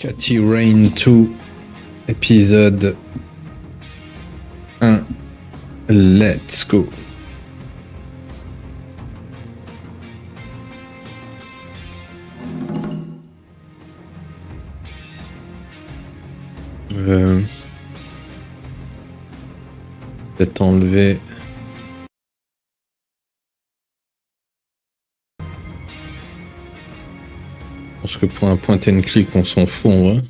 Cathy Rain 2, épisode 1. Let's go. Peut-être enlever. Je pense que pour un point and click, on s'en fout en vrai.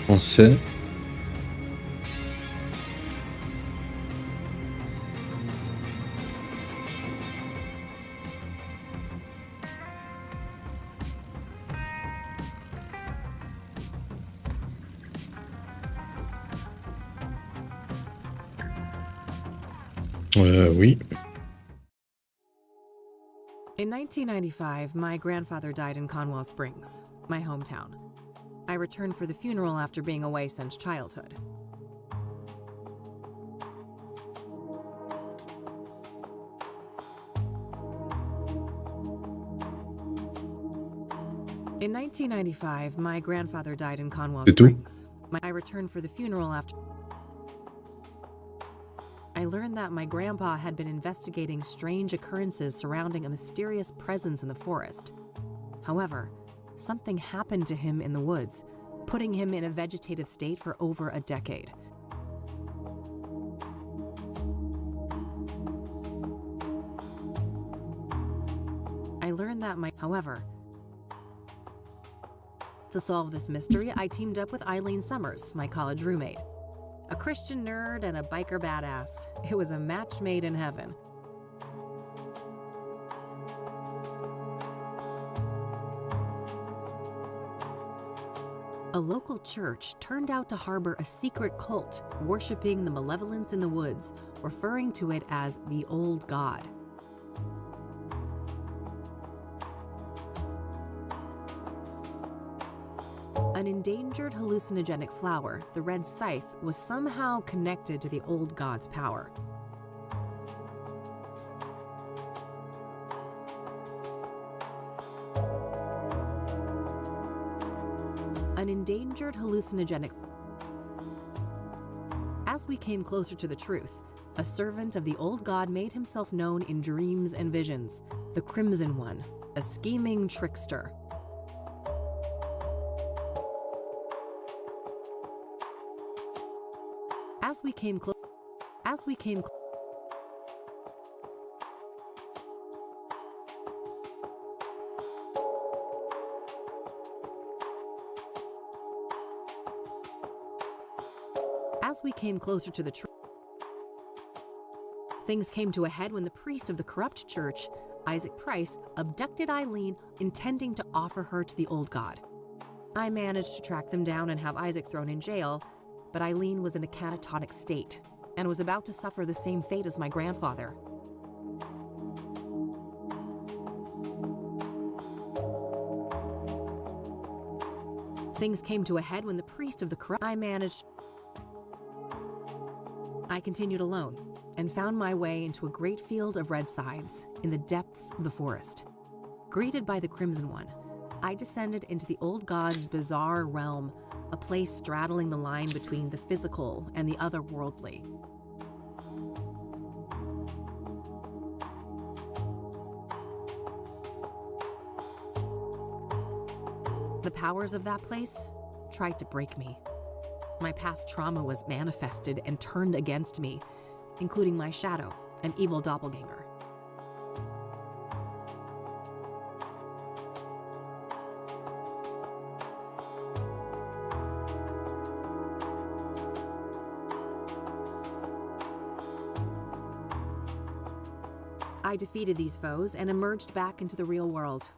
Français. Oui. In 1995, my grandfather died in Conwell Springs, my hometown. I returned for the funeral after being away since childhood. In 1995, my grandfather died in Conwell Springs. I returned for the funeral after... I learned that my grandpa had been investigating strange occurrences surrounding a mysterious presence in the forest. However, something happened to him in the woods, putting him in a vegetative state for over a decade. To solve this mystery, I teamed up with Eileen Summers, my college roommate. A Christian nerd and a biker badass. It was a match made in heaven. A local church turned out to harbor a secret cult, worshipping the malevolence in the woods, referring to it as the Old God. An endangered hallucinogenic flower, the red scythe, was somehow connected to the Old God's power. An endangered hallucinogenic... As we came closer to the truth, a servant of the Old God made himself known in dreams and visions, the Crimson One, a scheming trickster. As we came closer to the truth, things came to a head when the priest of the corrupt church, Isaac Price, abducted Eileen, intending to offer her to the Old God. I managed to track them down and have Isaac thrown in jail, but Eileen was in a catatonic state and was about to suffer the same fate as my grandfather. Things came to a head when the priest of the corrupt... I continued alone and found my way into a great field of red scythes in the depths of the forest. Greeted by the Crimson One, I descended into the Old God's bizarre realm, a place straddling the line between the physical and the otherworldly. The powers of that place tried to break me. My past trauma was manifested and turned against me, including my shadow, an evil doppelganger. I defeated these foes and emerged back into the real world.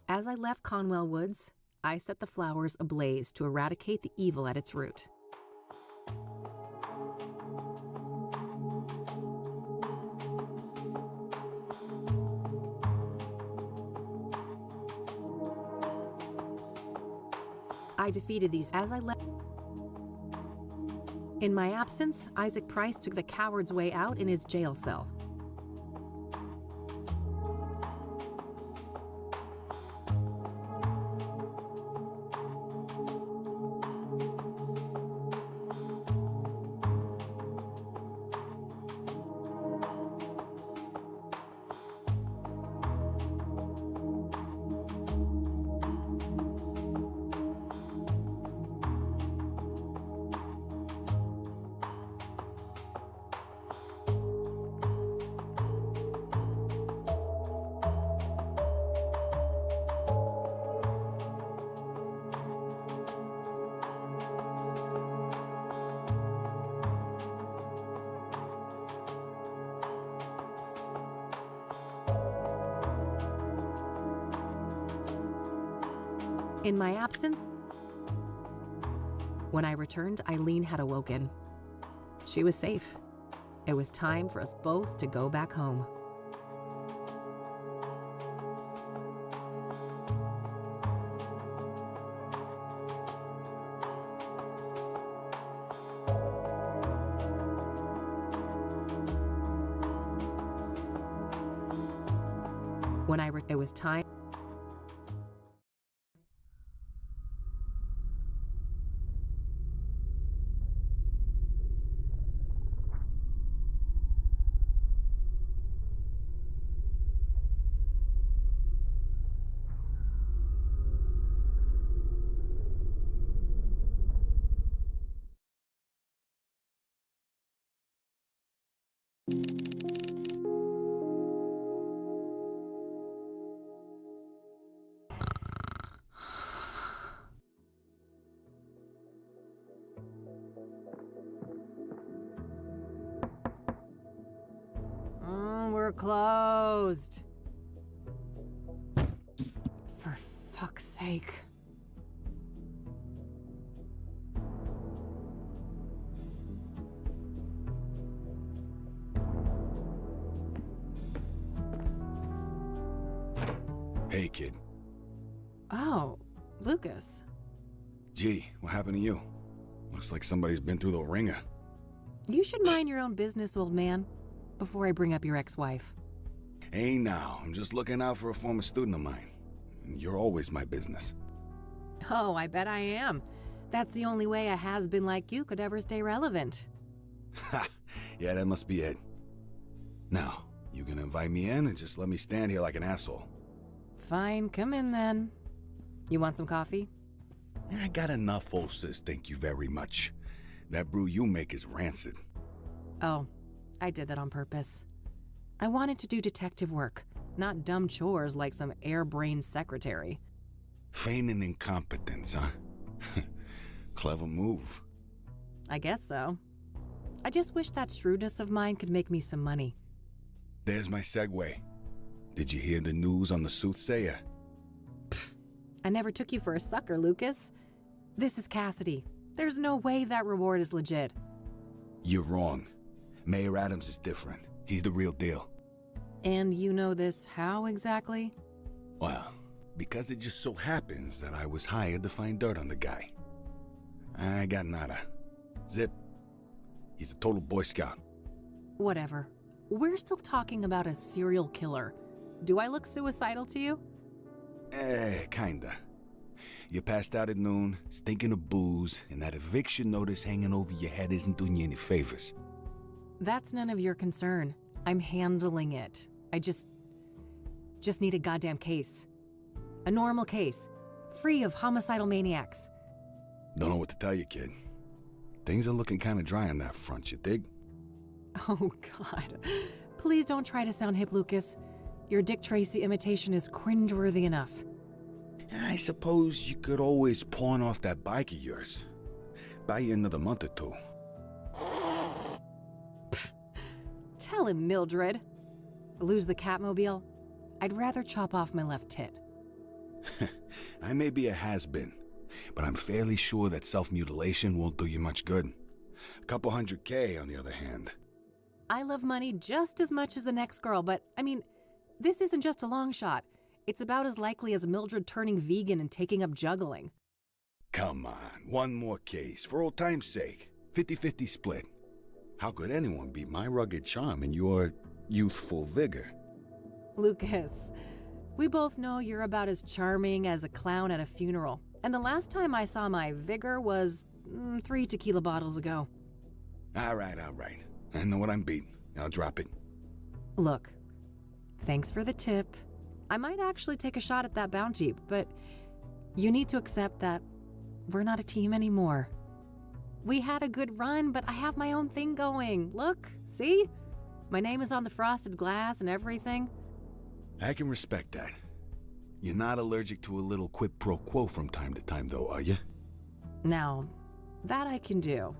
As I left Conwell Woods, I set the flowers ablaze to eradicate the evil at its root. I defeated these as I left. In my absence, Isaac Price took the coward's way out in his jail cell. In my absence, when I returned, Eileen had awoken. She was safe. It was time for us both to go back home. It was time. We're closed. For fuck's sake. Hey, kid. Oh, Lucas. Gee, what happened to you? Looks like somebody's been through the ringer. You should mind your own business, old man, before I bring up your ex-wife. Hey now, I'm just looking out for a former student of mine. And you're always my business. Oh, I bet I am. That's the only way a has-been like you could ever stay relevant. Ha! Yeah, that must be it. Now, you gonna invite me in and just let me stand here like an asshole? Fine, come in then. You want some coffee? I got enough, old sis, thank you very much. That brew you make is rancid. Oh, I did that on purpose. I wanted to do detective work, not dumb chores like some airbrained secretary. Feigning incompetence, huh? Clever move. I guess so. I just wish that shrewdness of mine could make me some money. There's my segue. Did you hear the news on the Soothsayer? I never took you for a sucker, Lucas. This is Cassidy. There's no way that reward is legit. You're wrong. Mayor Adams is different. He's the real deal. And you know this how exactly? Well, because it just so happens that I was hired to find dirt on the guy. I got nada. Zip. He's a total Boy Scout. Whatever. We're still talking about a serial killer. Do I look suicidal to you? Kinda. You passed out at noon, stinking of booze, and that eviction notice hanging over your head isn't doing you any favors. That's none of your concern. I'm handling it. I just need a goddamn case. A normal case. Free of homicidal maniacs. Don't know what to tell you, kid. Things are looking kinda dry on that front, you dig? Oh, God. Please don't try to sound hip, Lucas. Your Dick Tracy imitation is cringeworthy enough. I suppose you could always pawn off that bike of yours. Buy you another month or two. Tell him, Mildred. Lose the Catmobile? I'd rather chop off my left tit. I may be a has-been, but I'm fairly sure that self-mutilation won't do you much good. A couple $100K, on the other hand. I love money just as much as the next girl, but, I mean, this isn't just a long shot. It's about as likely as Mildred turning vegan and taking up juggling. Come on, one more case, for old time's sake. 50-50 split. How could anyone beat my rugged charm and your youthful vigor? Lucas, we both know you're about as charming as a clown at a funeral. And the last time I saw my vigor was 3 tequila bottles ago. All right. I know what I'm beating. I'll drop it. Look, thanks for the tip. I might actually take a shot at that bounty, but you need to accept that we're not a team anymore. We had a good run, but I have my own thing going. Look, see? My name is on the frosted glass and everything. I can respect that. You're not allergic to a little quid pro quo from time to time, though, are you? Now, that I can do.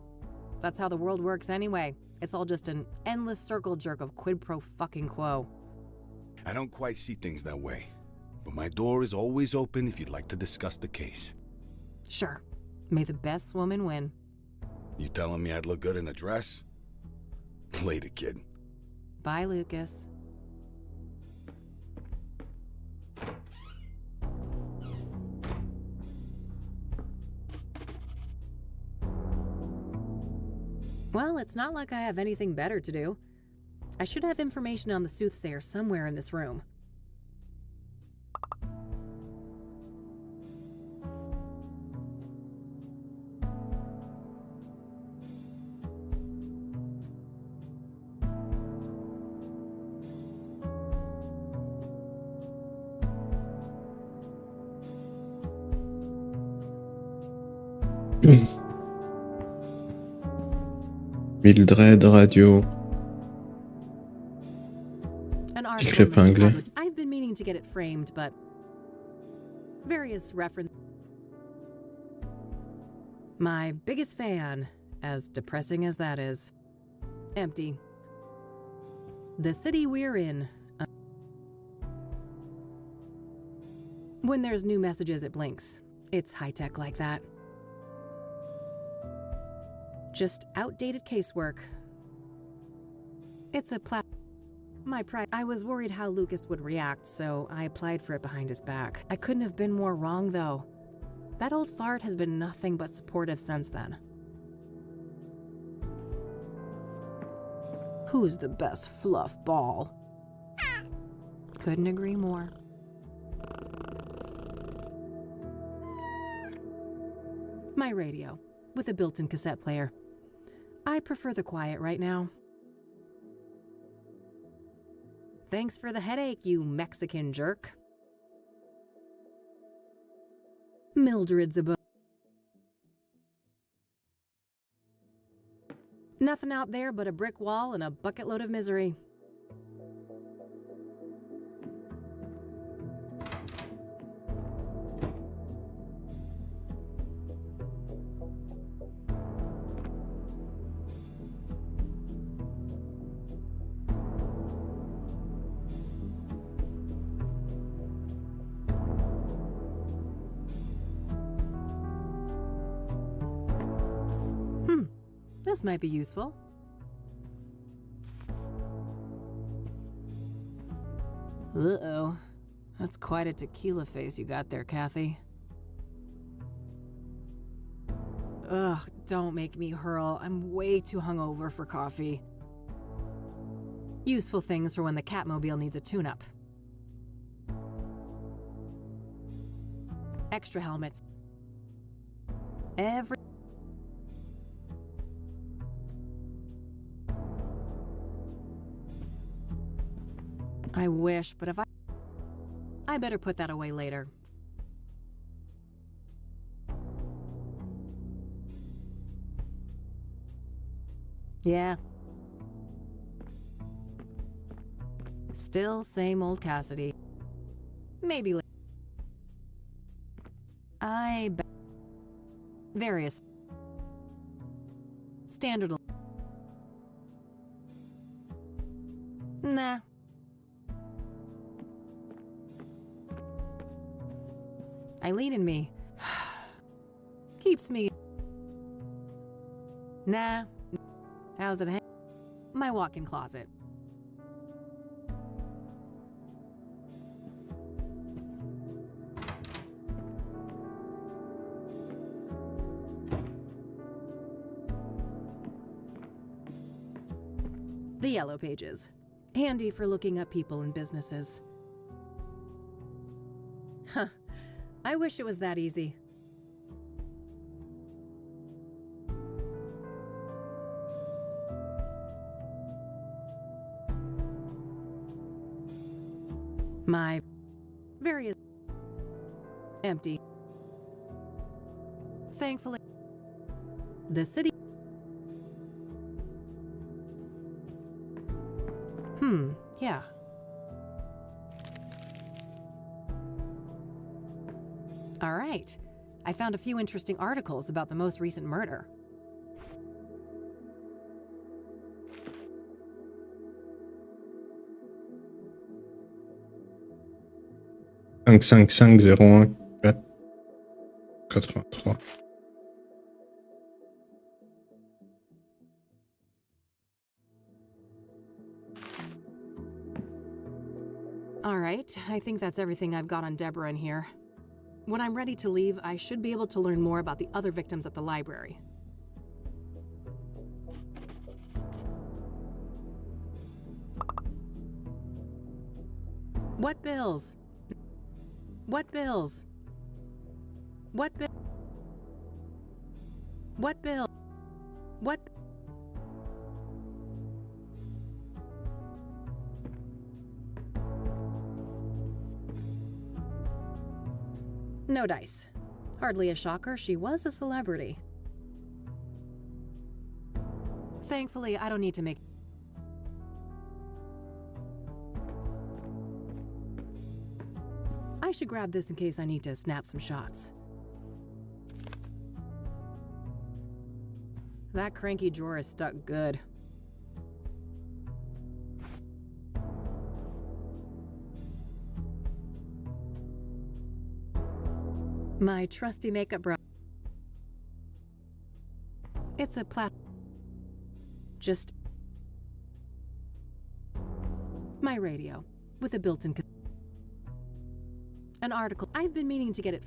That's how the world works anyway. It's all just an endless circle jerk of quid pro fucking quo. I don't quite see things that way. but my door is always open if you'd like to discuss the case. Sure. May the best woman win. You telling me I'd look good in a dress? Later, kid. Bye, Lucas. Well, it's not like I have anything better to do. I should have information on the Soothsayer somewhere in this room. Mildred Radio. An Article article in the épinglé. Chicago- I've been meaning to get it framed, but various reference. My biggest fan, as depressing as that is. Empty. The city we're in. When there's new messages, it blinks. It's high-tech like that. Just outdated casework. It's a my pride. I was worried how Lucas would react, so I applied for it behind his back. I couldn't have been more wrong, though. That old fart has been nothing but supportive since then. Who's the best fluff ball? Couldn't agree more. My radio, with a built-in cassette player. I prefer the quiet right now. Thanks for the headache, you Mexican jerk. Mildred's above. Nothing out there but a brick wall and a bucket load of misery. This might be useful. Uh-oh. That's quite a tequila face you got there, Kathy. Ugh, don't make me hurl. I'm way too hungover for coffee. Useful things for when the Catmobile needs a tune-up. Extra helmets. I wish, but if I better put that away later. Yeah. Still same old Cassidy. Maybe later. Various. Standard. Nah. Eileen and me. Keeps me. Nah. How's it hang? My walk-in closet. The yellow pages. Handy for looking up people and businesses. Huh. I wish it was that easy. My various empty. Thankfully, the city. Yeah. All right. I found a few interesting articles about the most recent murder. 555 01 4 83. All right, I think that's everything I've got on Deborah in here. When I'm ready to leave, I should be able to learn more about the other victims at the library. What bills? What bills? What bill? What bill? What? No dice. Hardly a shocker, she was a celebrity. Thankfully, I don't need to make... I should grab this in case I need to snap some shots. That cranky drawer is stuck good. My trusty makeup brush. It's a just my radio with a built-in an article. I've been meaning to get it.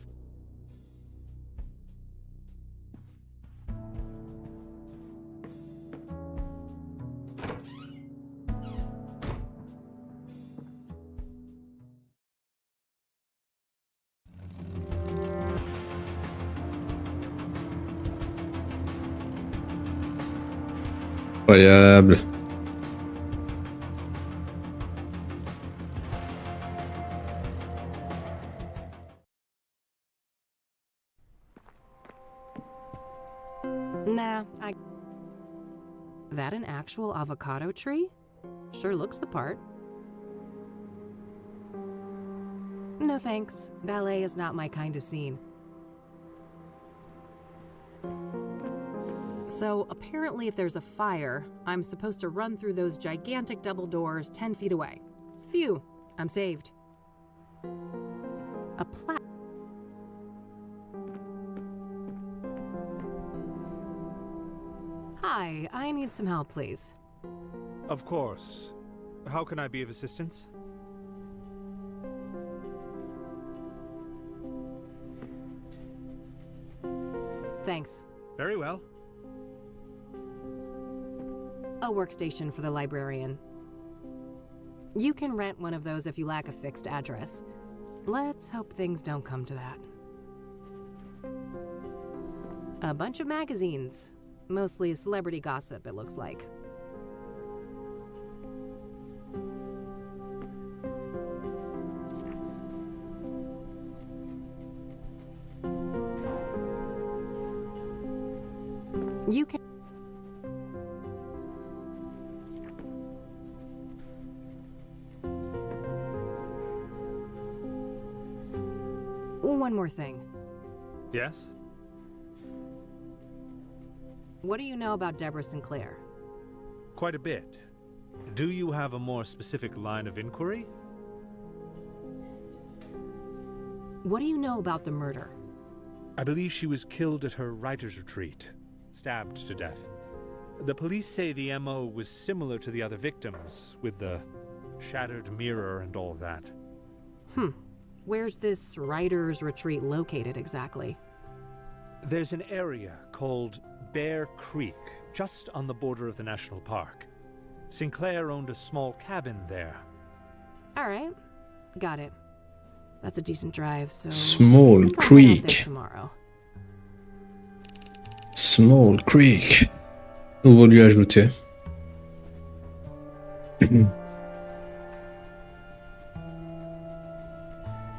Incroyable. Nah, That an actual avocado tree? Sure looks the part. No thanks. Ballet is not my kind of scene. So, apparently if there's a fire, I'm supposed to run through those gigantic double doors 10 feet away. Phew, I'm saved. A Hi, I need some help, please. Of course. How can I be of assistance? Thanks. Very well. A workstation for the librarian. You can rent one of those if you lack a fixed address. Let's hope things don't come to that. A bunch of magazines. Mostly celebrity gossip, it looks like. You can... One more thing. Yes? What do you know about Deborah Sinclair? Quite a bit. Do you have a more specific line of inquiry? What do you know about the murder? I believe she was killed at her writer's retreat, stabbed to death. The police say the MO was similar to the other victims, with the shattered mirror and all that. Where's this writer's retreat located exactly? There's an area called Bear Creek, just on the border of the national park. Sinclair owned a small cabin there. All right, got it. That's a decent drive, so... Small I'll head out there Creek. tomorrow. Small Creek. Nouveau lieu ajouté.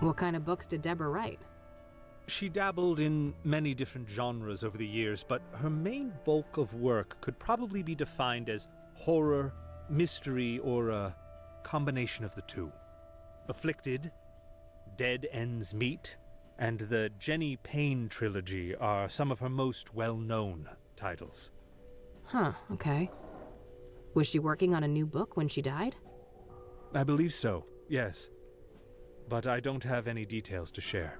What kind of books did Deborah write? She dabbled in many different genres over the years, but her main bulk of work could probably be defined as horror, mystery, or a combination of the two. Afflicted, Dead Ends Meet, and the Jenny Payne trilogy are some of her most well-known titles. Huh, okay. Was she working on a new book when she died? I believe so, yes. but I don't have any details to share.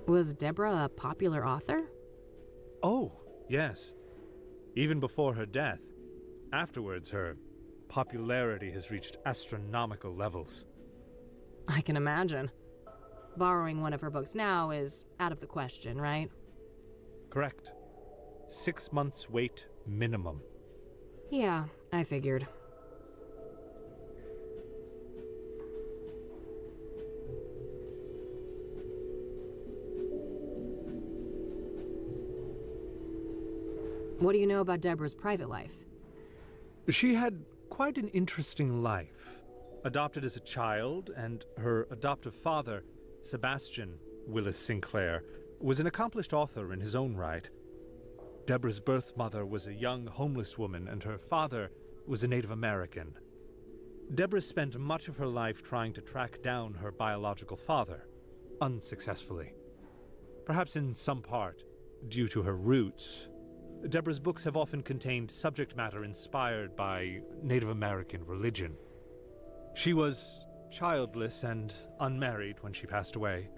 Was Deborah a popular author? Oh, yes. Even before her death. Afterwards, her popularity has reached astronomical levels. I can imagine. Borrowing one of her books now is out of the question, right? Correct. 6 months wait minimum. Yeah, I figured. What do you know about Deborah's private life? She had quite an interesting life. Adopted as a child, and her adoptive father, Sebastian Willis Sinclair, was an accomplished author in his own right. Deborah's birth mother was a young homeless woman, and her father was a Native American. Deborah spent much of her life trying to track down her biological father, unsuccessfully. Perhaps in some part due to her roots, Deborah's books have often contained subject matter inspired by Native American religion. She was childless and unmarried when she passed away.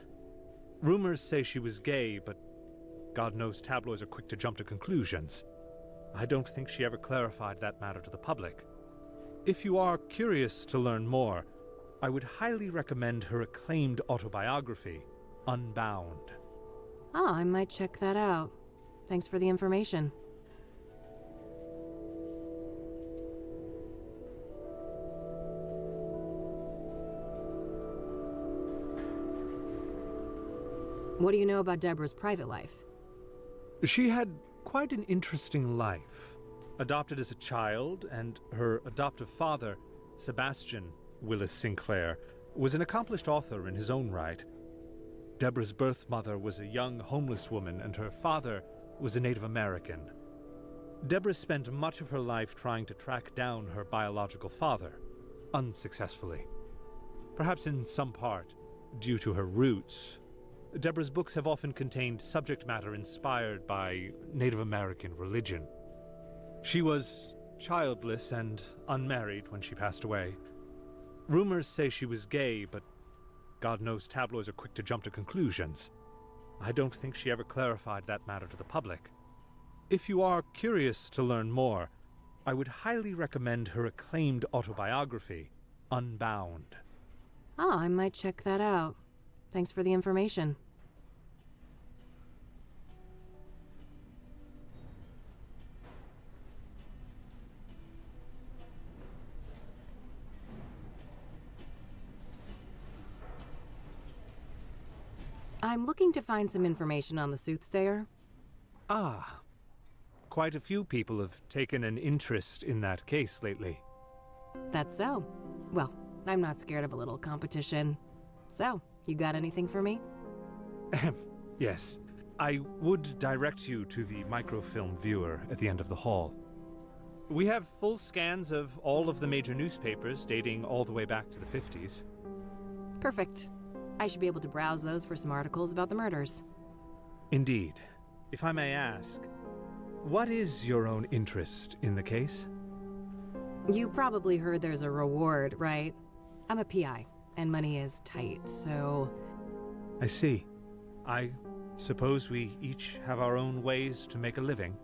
Rumors say she was gay, but God knows tabloids are quick to jump to conclusions. I don't think she ever clarified that matter to the public. If you are curious to learn more, I would highly recommend her acclaimed autobiography, Unbound. Oh, I might check that out. Thanks for the information. What do you know about Deborah's private life? She had quite an interesting life. Adopted as a child, and her adoptive father, Sebastian Willis Sinclair, was an accomplished author in his own right. Deborah's birth mother was a young homeless woman, and her father was a Native American. Deborah spent much of her life trying to track down her biological father, unsuccessfully. Perhaps in some part due to her roots, Deborah's books have often contained subject matter inspired by Native American religion. She was childless and unmarried when she passed away. Rumors say she was gay, but God knows tabloids are quick to jump to conclusions. I don't think she ever clarified that matter to the public. If you are curious to learn more, I would highly recommend her acclaimed autobiography, Unbound. Oh, I might check that out. Thanks for the information. I'm looking to find some information on the Soothsayer. Ah, quite a few people have taken an interest in that case lately. That's so. Well, I'm not scared of a little competition. So, you got anything for me? Yes, I would direct you to the microfilm viewer at the end of the hall. We have full scans of all of the major newspapers dating all the way back to the 50s. Perfect. I should be able to browse those for some articles about the murders. Indeed. If I may ask, what is your own interest in the case? You probably heard there's a reward, right? I'm a PI, and money is tight, so... I see. I suppose we each have our own ways to make a living.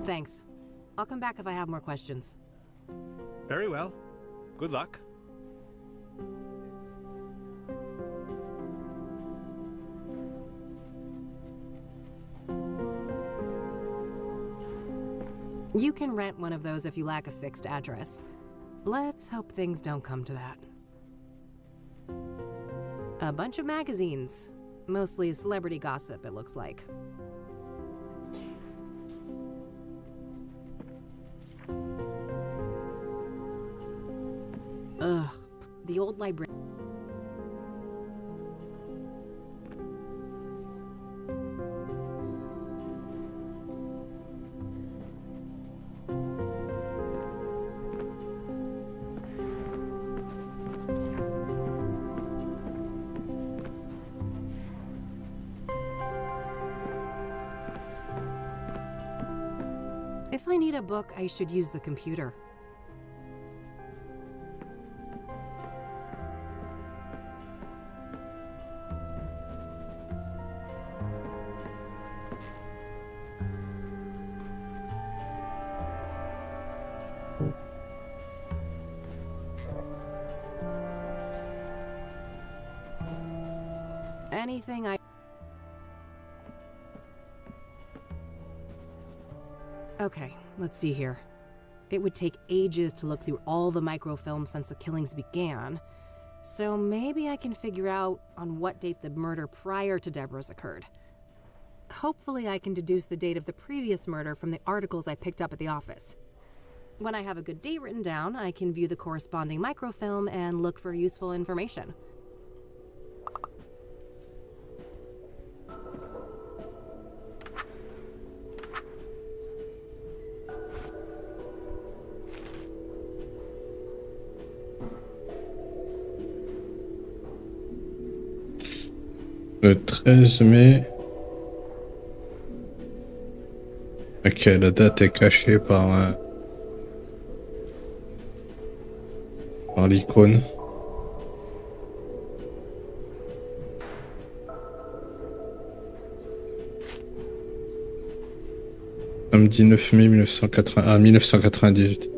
Thanks. I'll come back if I have more questions. Very well. Good luck. You can rent one of those if you lack a fixed address. Let's hope things don't come to that. A bunch of magazines. Mostly celebrity gossip, it looks like. Ugh, the old library. If I need a book, I should use the computer. Anything I... Okay, let's see here. It would take ages to look through all the microfilms since the killings began, so maybe I can figure out on what date the murder prior to Deborah's occurred. Hopefully I can deduce the date of the previous murder from the articles I picked up at the office. When I have a good date written down, I can view the corresponding microfilm and look for useful information. Le 13 mai. Ok, la date est cachée par l'icône. Samedi 9 mai 1998.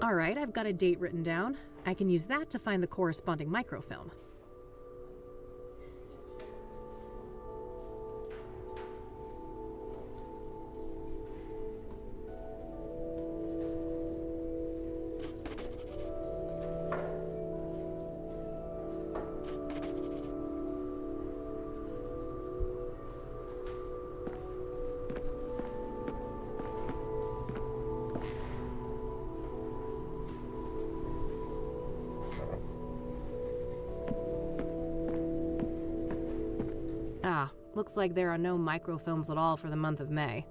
Alright, I've got a date written down. I can use that to find the corresponding microfilm. Looks like there are no microfilms at all for the month of May.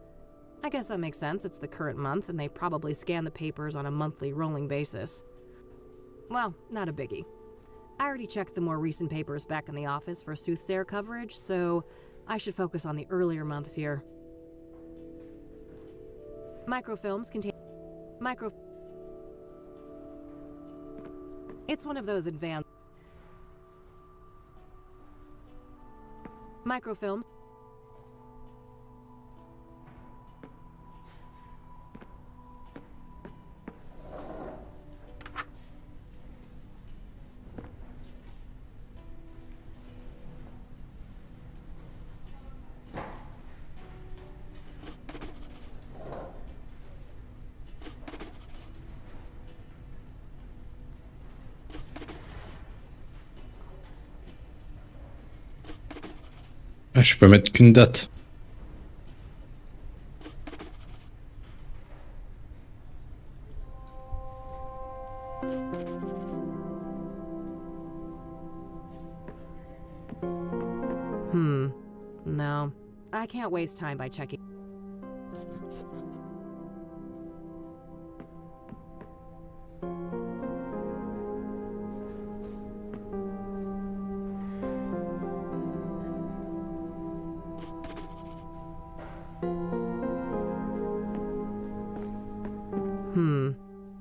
I guess that makes sense, it's the current month, and they probably scan the papers on a monthly rolling basis. Well, not a biggie. I already checked the more recent papers back in the office for Soothsayer coverage, so I should focus on the earlier months here. Microfilms contain... It's one of those advanced... Microfilms. Ah, je peux mettre qu'une date. No. I can't waste time by checking.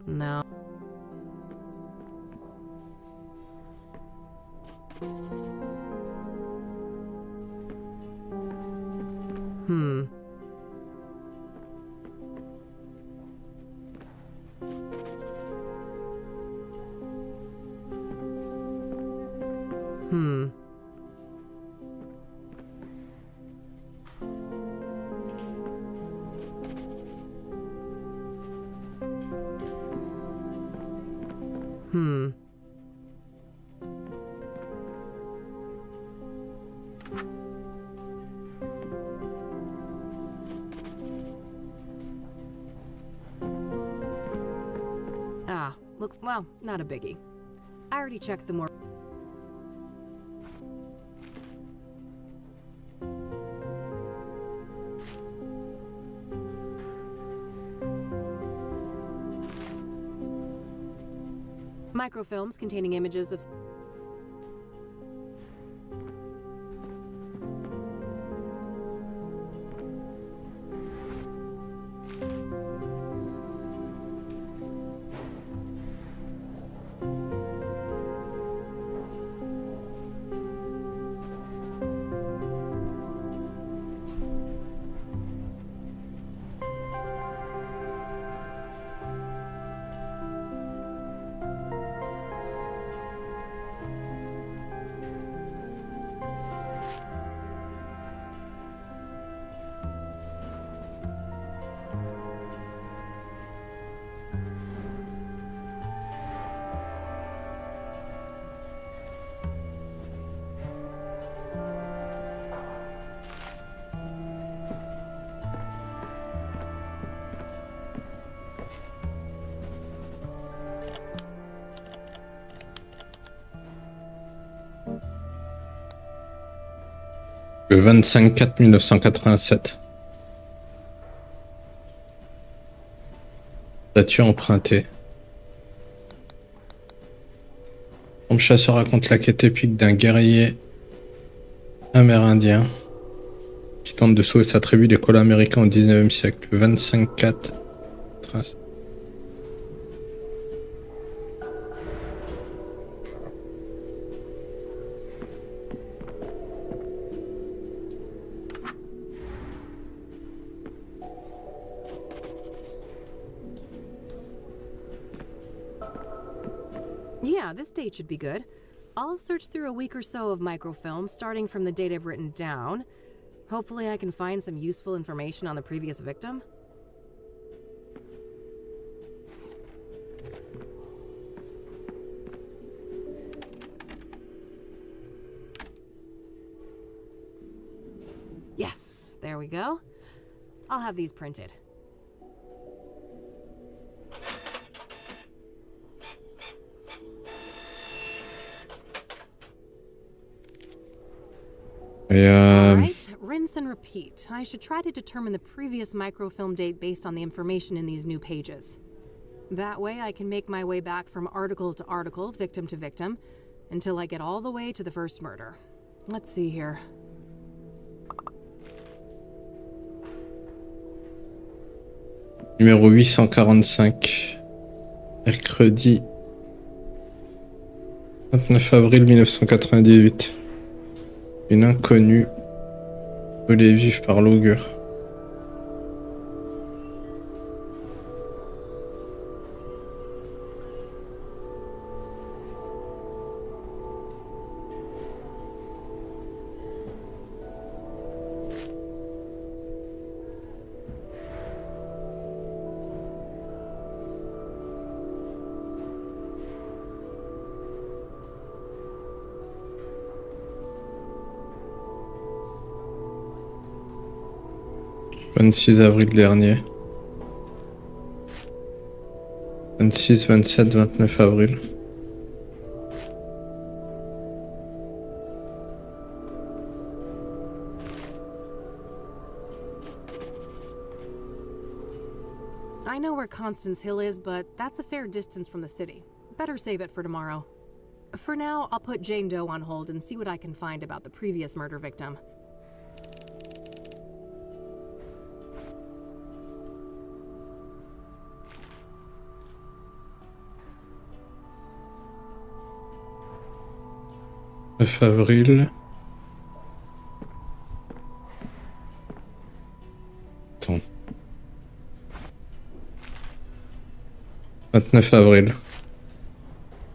No. Ah, looks, well, not a biggie. I already checked the more... Microfilms containing images of... Le 25/4/1987. Statue empruntée. Tom Chasseur raconte la quête épique d'un guerrier amérindien qui tente de sauver sa tribu des colons américains au 19e siècle. Le 25/4. Yeah, this date should be good. I'll search through a week or so of microfilms, starting from the date I've written down. Hopefully I can find some useful information on the previous victim. Yes, there we go. I'll have these printed. Alright, rinse and repeat. I should try to determine the previous microfilm date based on the information in these new pages. That way I can make my way back from article to article, victim to victim, until I get all the way to the first murder. Let's see here. Numéro 845. Mercredi 29 avril 1998. Une inconnue brûlée vive par l'augure. « 26 avril dernier. 26, 27, 29 avril. I know where Constance Hill is, but that's a fair distance from the city. Better save it for tomorrow. For now, I'll put Jane Doe on hold and see what I can find about the previous murder victim. « 9 avril. Attends. 29 avril.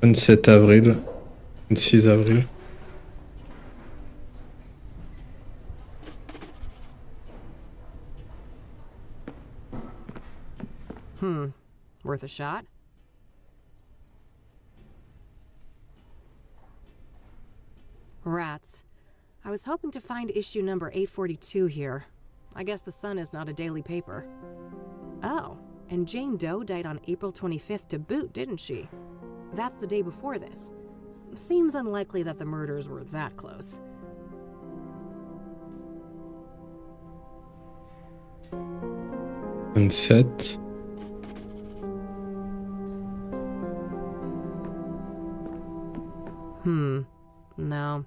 27 avril. 26 avril. Worth a shot? was hoping to find issue number 842 here. I guess the Sun is not a daily paper. Oh, and Jane Doe died on April 25th to boot, didn't she? That's the day before this. Seems unlikely that the murders were that close. And set. No.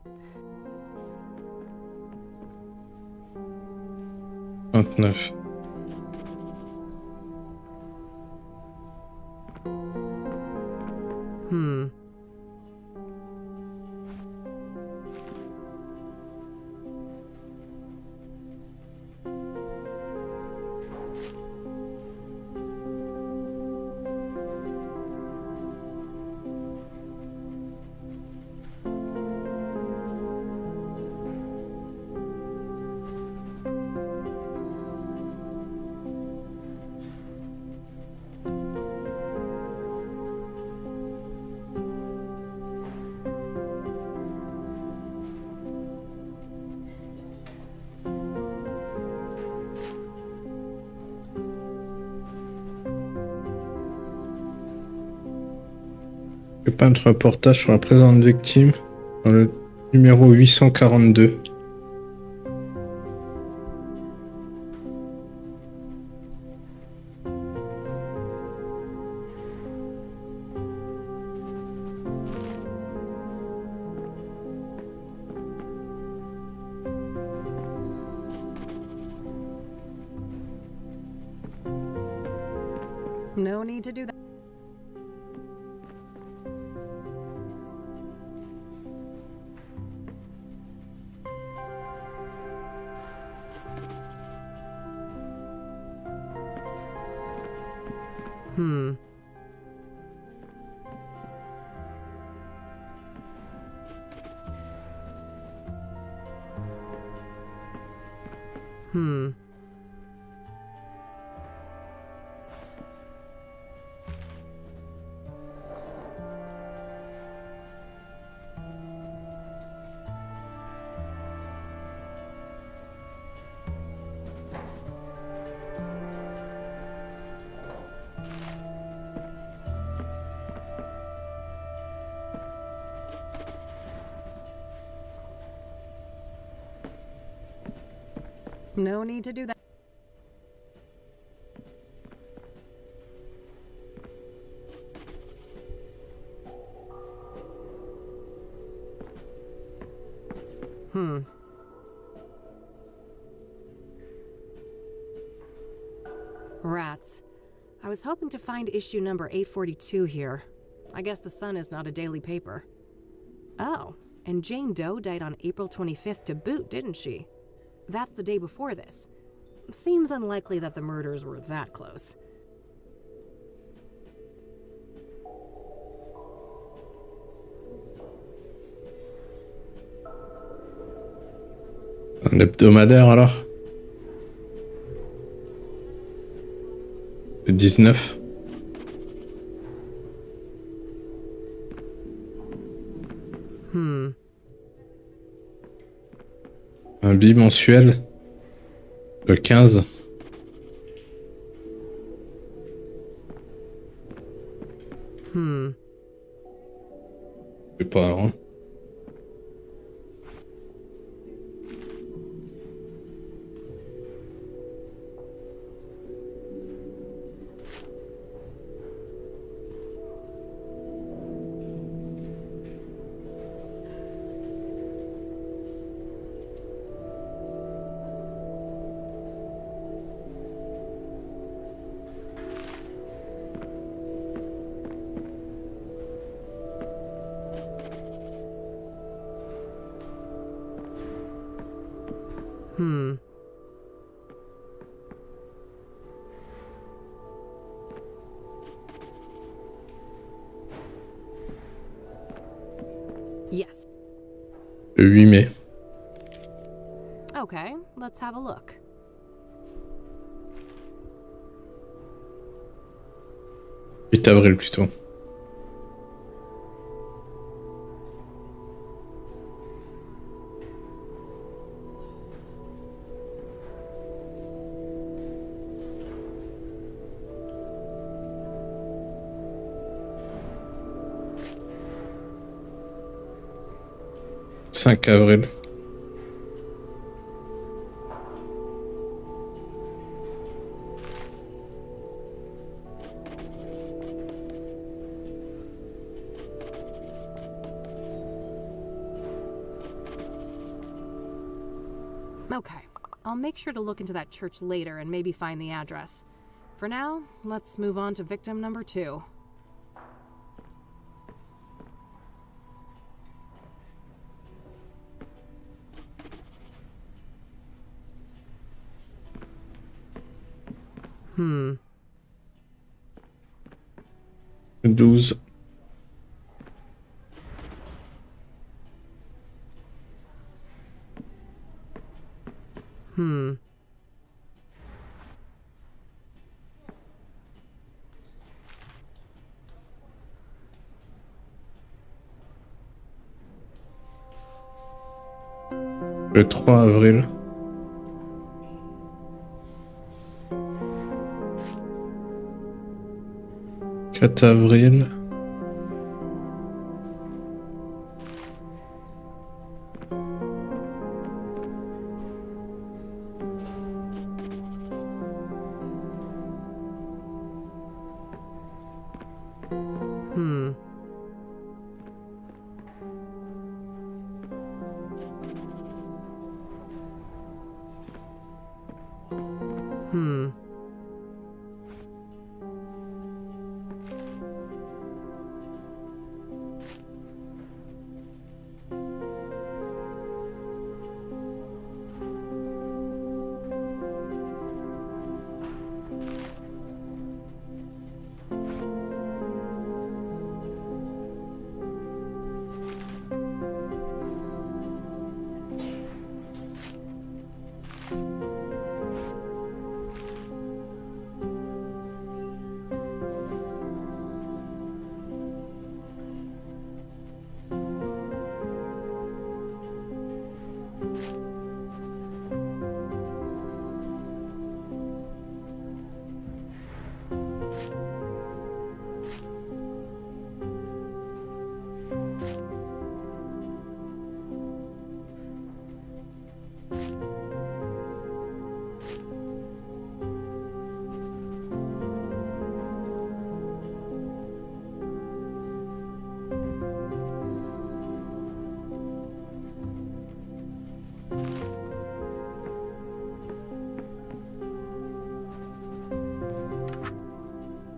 29. Je vais peindre un reportage sur la présente victime dans le numéro 842. No need to do that. No need to do that. Rats. I was hoping to find issue number 842 here. I guess the Sun is not a daily paper. Oh, and Jane Doe died on April 25th to boot, didn't she? That's the day before this. Seems unlikely that the murders were that close. Un hebdomadaire alors. Le 19. Un bimensuel. Le 15. C'est pas alors. Yes. Le 8 mai. Okay, let's have a look. Le 8 avril plutôt. 25 avril. Okay, I'll make sure to look into that church later and maybe find the address. For now, let's move on to victim number 2. Le 12. Le 3 avril. Le 4 avril.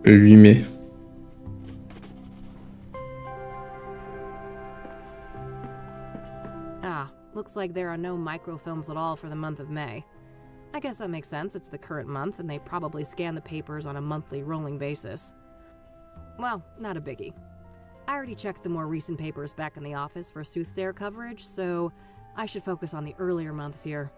Le 8 mai. Ah, looks like there are no microfilms at all for the month of May. I guess that makes sense, it's the current month and they probably scan the papers on a monthly rolling basis. Well, not a biggie. I already checked the more recent papers back in the office for Soothsayer coverage, so I should focus on the earlier months here.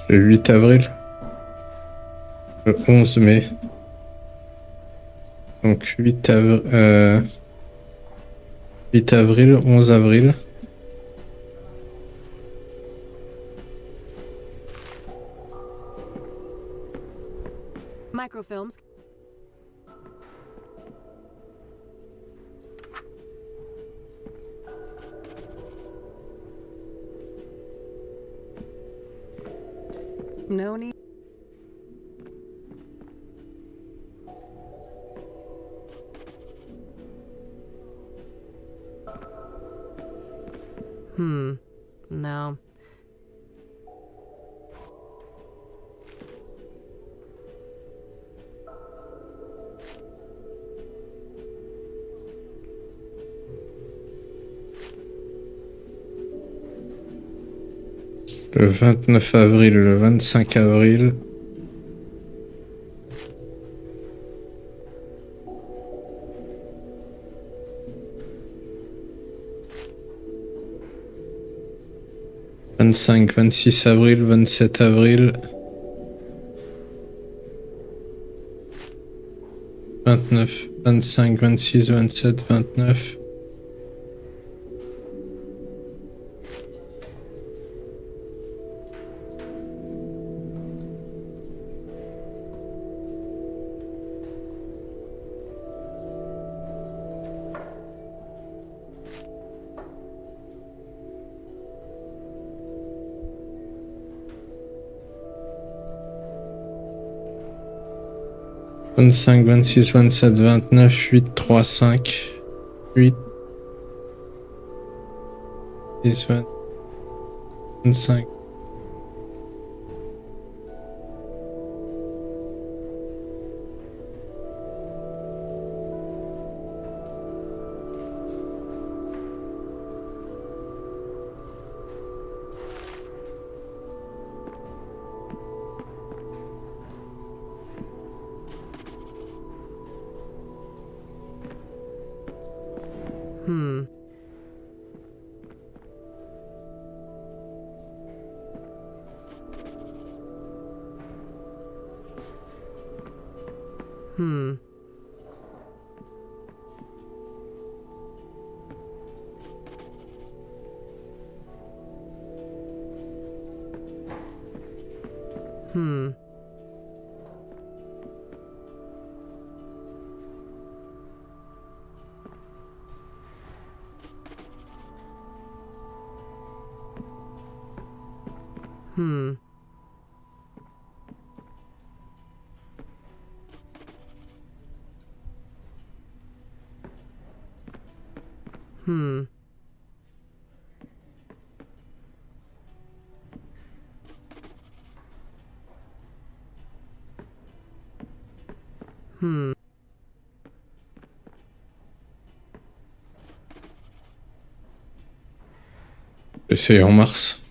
Le 8 avril. Le 11 mai. Donc 8 avril, 11 avril. Microfilms. No need. No. Le 29 avril, le 25 avril. Le 25, 26 avril, 27 avril. 29, 25, 26, 27, 29. 25, 26, 27, 29, 8, 3, 5, 8, 10, 20, 25. C'est en mars.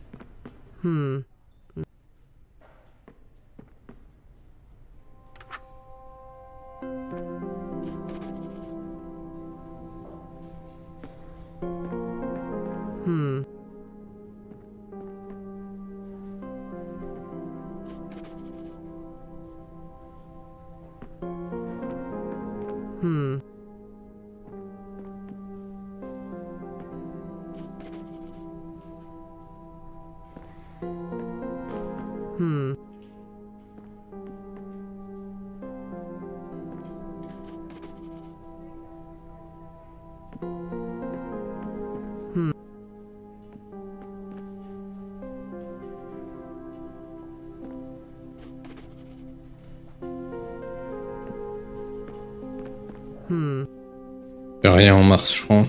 Y a rien en mars, je crois.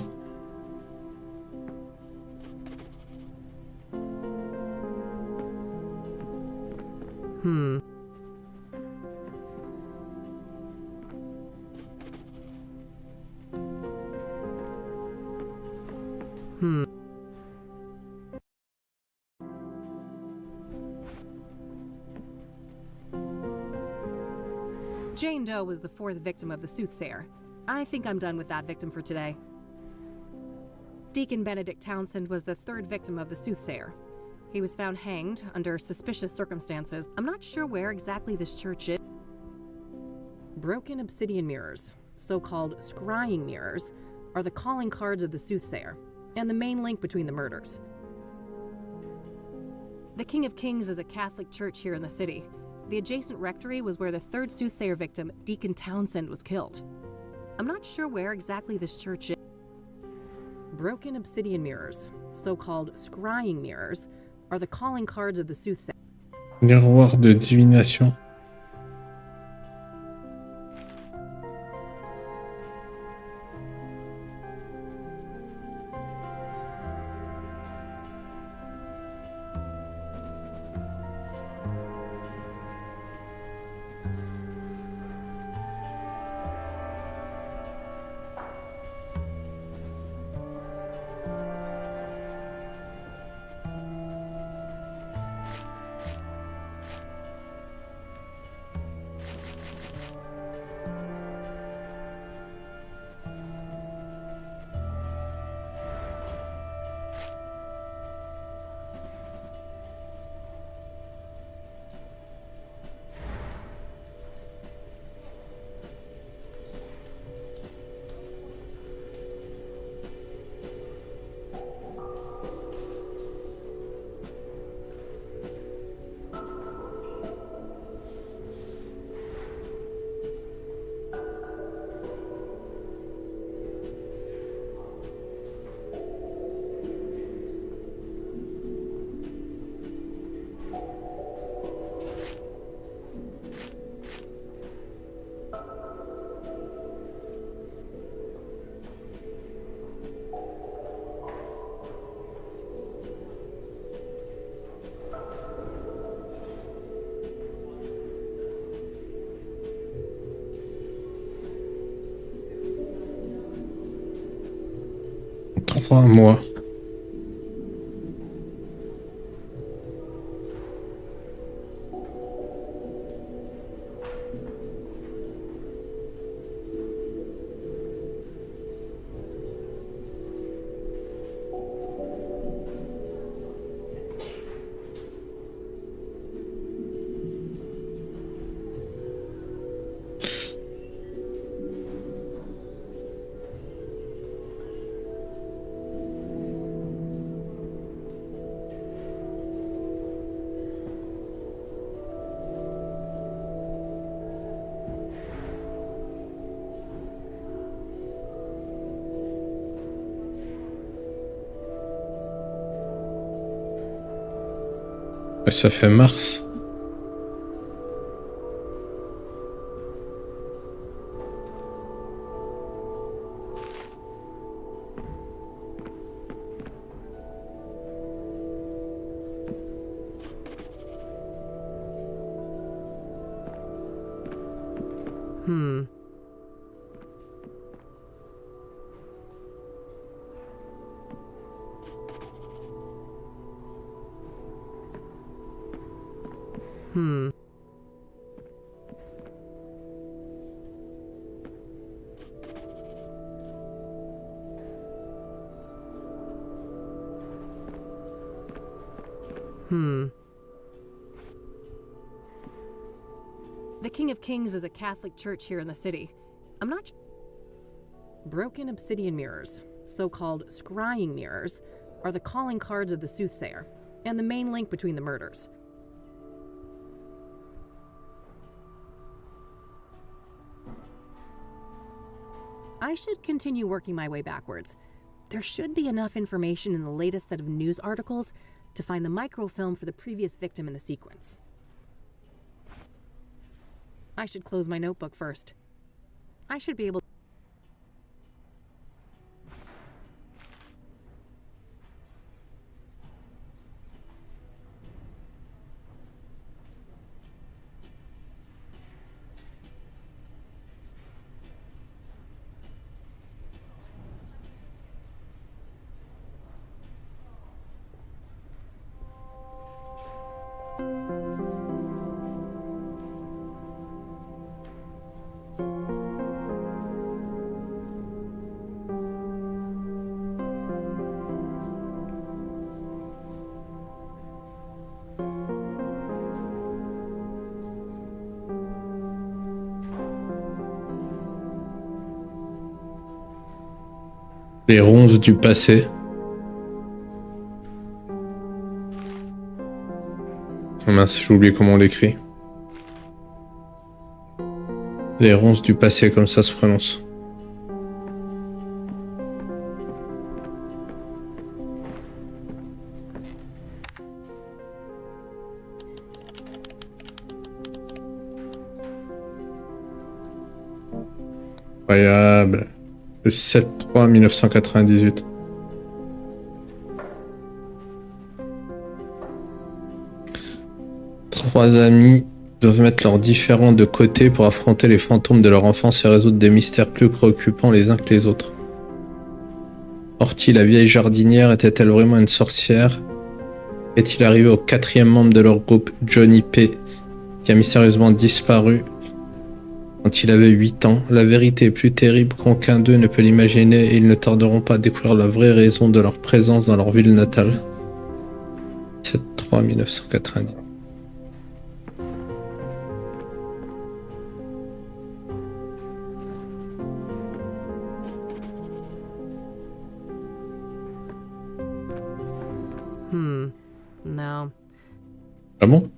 Jane Doe was the fourth victim of the Soothsayer. I think I'm done with that victim for today. Deacon Benedict Townsend was the third victim of the Soothsayer. He was found hanged under suspicious circumstances. I'm not sure where exactly this church is. Broken obsidian mirrors, so-called scrying mirrors, are the calling cards of the Soothsayer, and the main link between the murders. The King of Kings is a Catholic church here in the city. The adjacent rectory was where the third Soothsayer victim, Deacon Townsend, was killed. I'm not sure where exactly this church is. Broken obsidian mirrors, so-called scrying mirrors, are the calling cards of the Soothsayer. Miroir de divination. 3 mois. Ça fait mars. The King of Kings is a Catholic church here in the city. I'm not. Broken obsidian mirrors, so-called scrying mirrors, are the calling cards of the Soothsayer, and the main link between the murders. I should continue working my way backwards. There should be enough information in the latest set of news articles to find the microfilm for the previous victim in the sequence. I should close my notebook first. I should be able to. Les ronces du passé. Oh mince, j'ai oublié comment on l'écrit. Les ronces du passé, comme ça se prononce. Incroyable. Le 7-3-1998. Trois amis doivent mettre leurs différends de côté pour affronter les fantômes de leur enfance et résoudre des mystères plus préoccupants les uns que les autres. Horty, la vieille jardinière, était-elle vraiment une sorcière? Est-il arrivé au 4e membre de leur groupe, Johnny P, qui a mystérieusement disparu quand il avait 8 ans? La vérité est plus terrible qu'aucun d'eux ne peut l'imaginer et ils ne tarderont pas à découvrir la vraie raison de leur présence dans leur ville natale. 7-3-1990. No. Ah bon?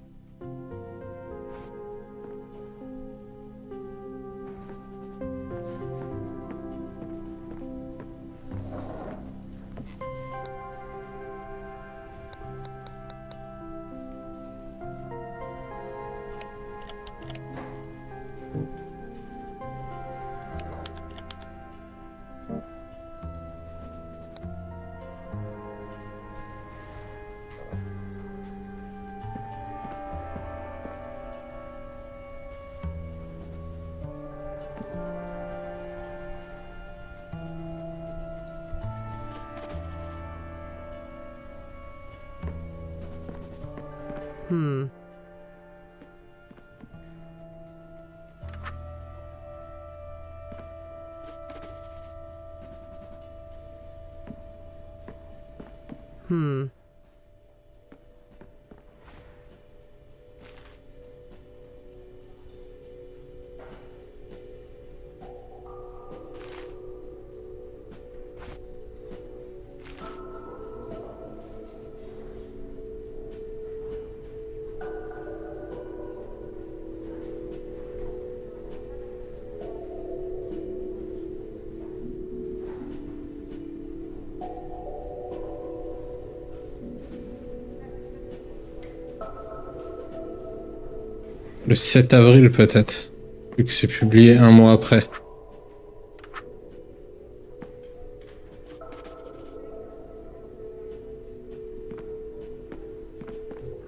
Le 7 avril peut-être, vu que c'est publié un mois après.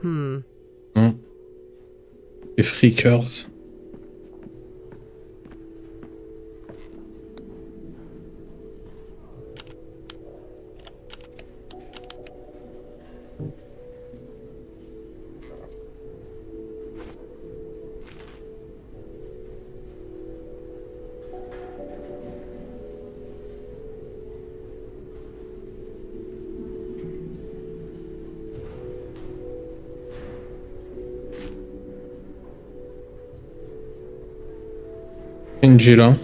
Non. Les Freakers. Angela.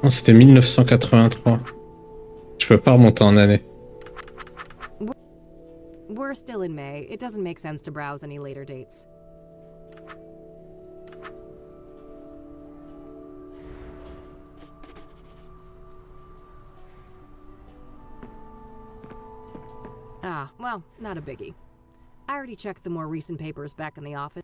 Non, c'était 1983. Je peux pas remonter en année. We're still in May. It doesn't make sense to browse any later dates. Ah, well, not a biggie. I already checked the more recent papers back in the office.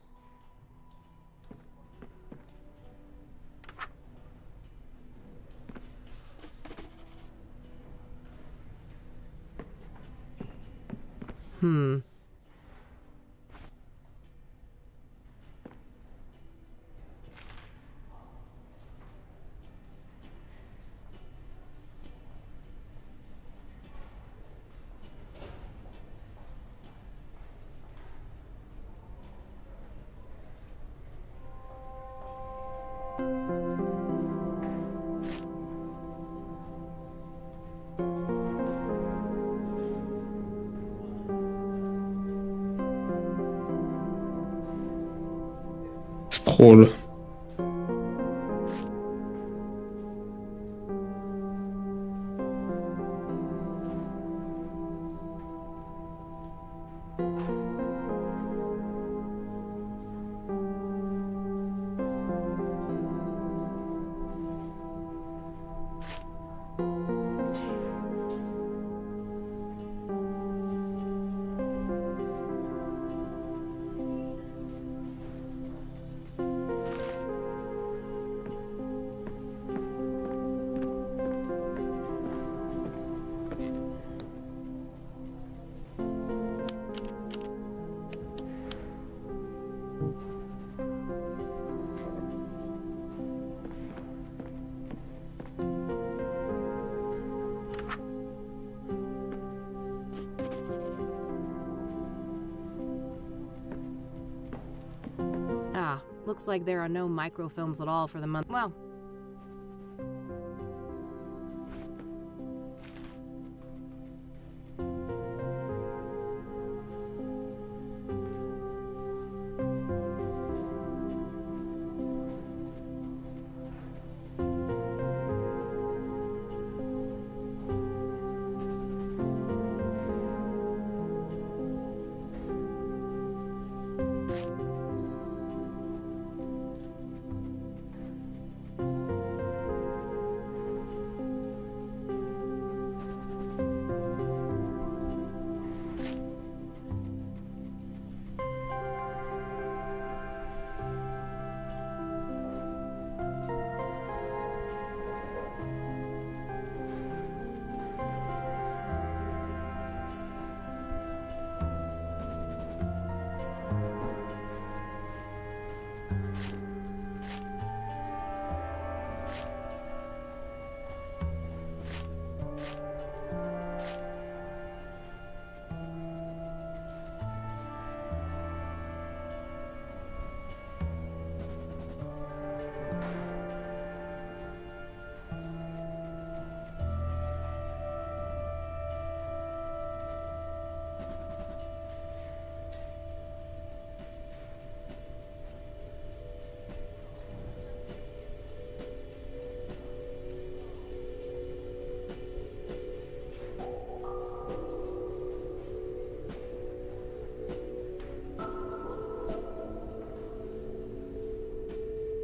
Scroll. Looks like there are no microfilms at all for the month. Well,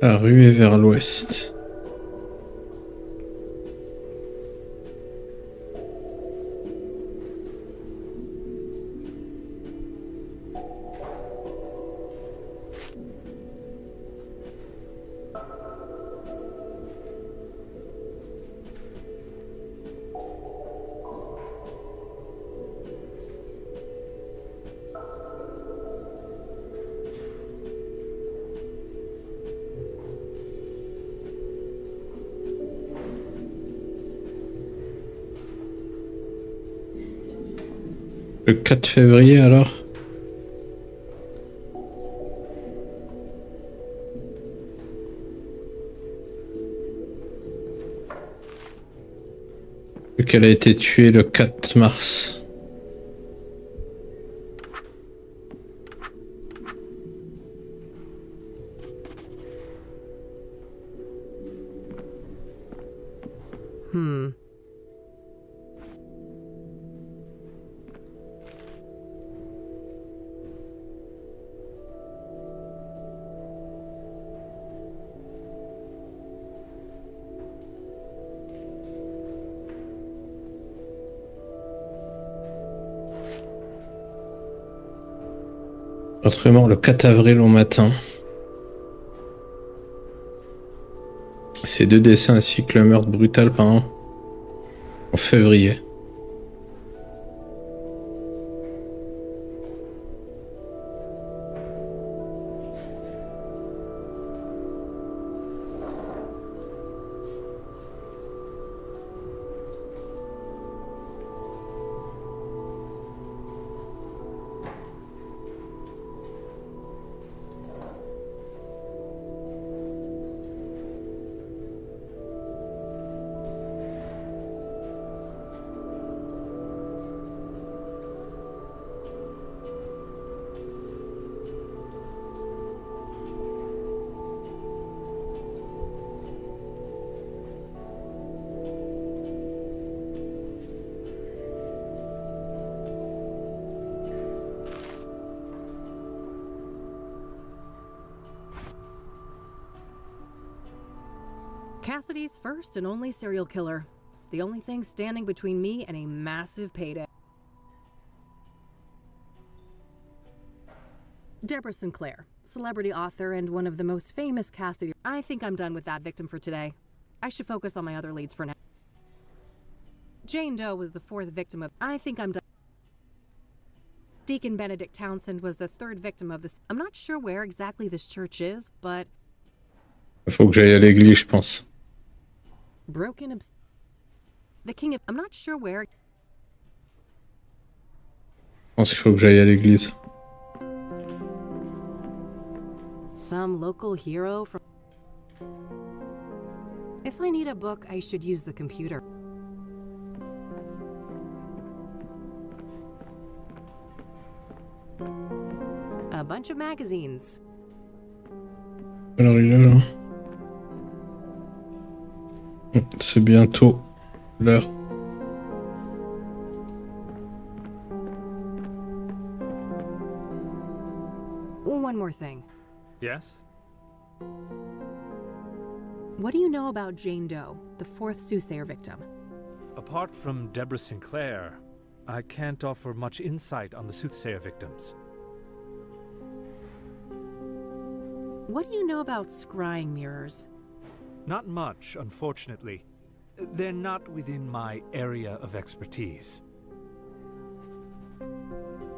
À ruer vers l'ouest. Le 4 février alors? Vu qu'elle a été tuée le 4 mars. Autre mort le 4 avril au matin. Ces 2 décès ainsi que le meurtre brutal par an en février. Cassidy's first and only serial killer. The only thing standing between me and a massive payday. Deborah Sinclair, celebrity author and one of the most famous Cassidy. I think I'm done with that victim for today. I should focus on my other leads for now. Jane Doe was the 4th victim of. I think I'm done. Deacon Benedict Townsend was the 3rd victim of this. I'm not sure where exactly this church is, but. Il faut que j'aille à l'église, je pense. Broken. The king of. I'm not sure where. Je pense qu'il faut que j'aille à l'église. Some local hero from. If I need a book, I should use the computer. A bunch of magazines. Alors il est là. C'est bientôt l'heure. One more thing. Yes? What do you know about Jane Doe, the 4th Soothsayer victim? Apart from Deborah Sinclair, I can't offer much insight on the Soothsayer victims. What do you know about scrying mirrors? Not much, unfortunately. They're not within my area of expertise.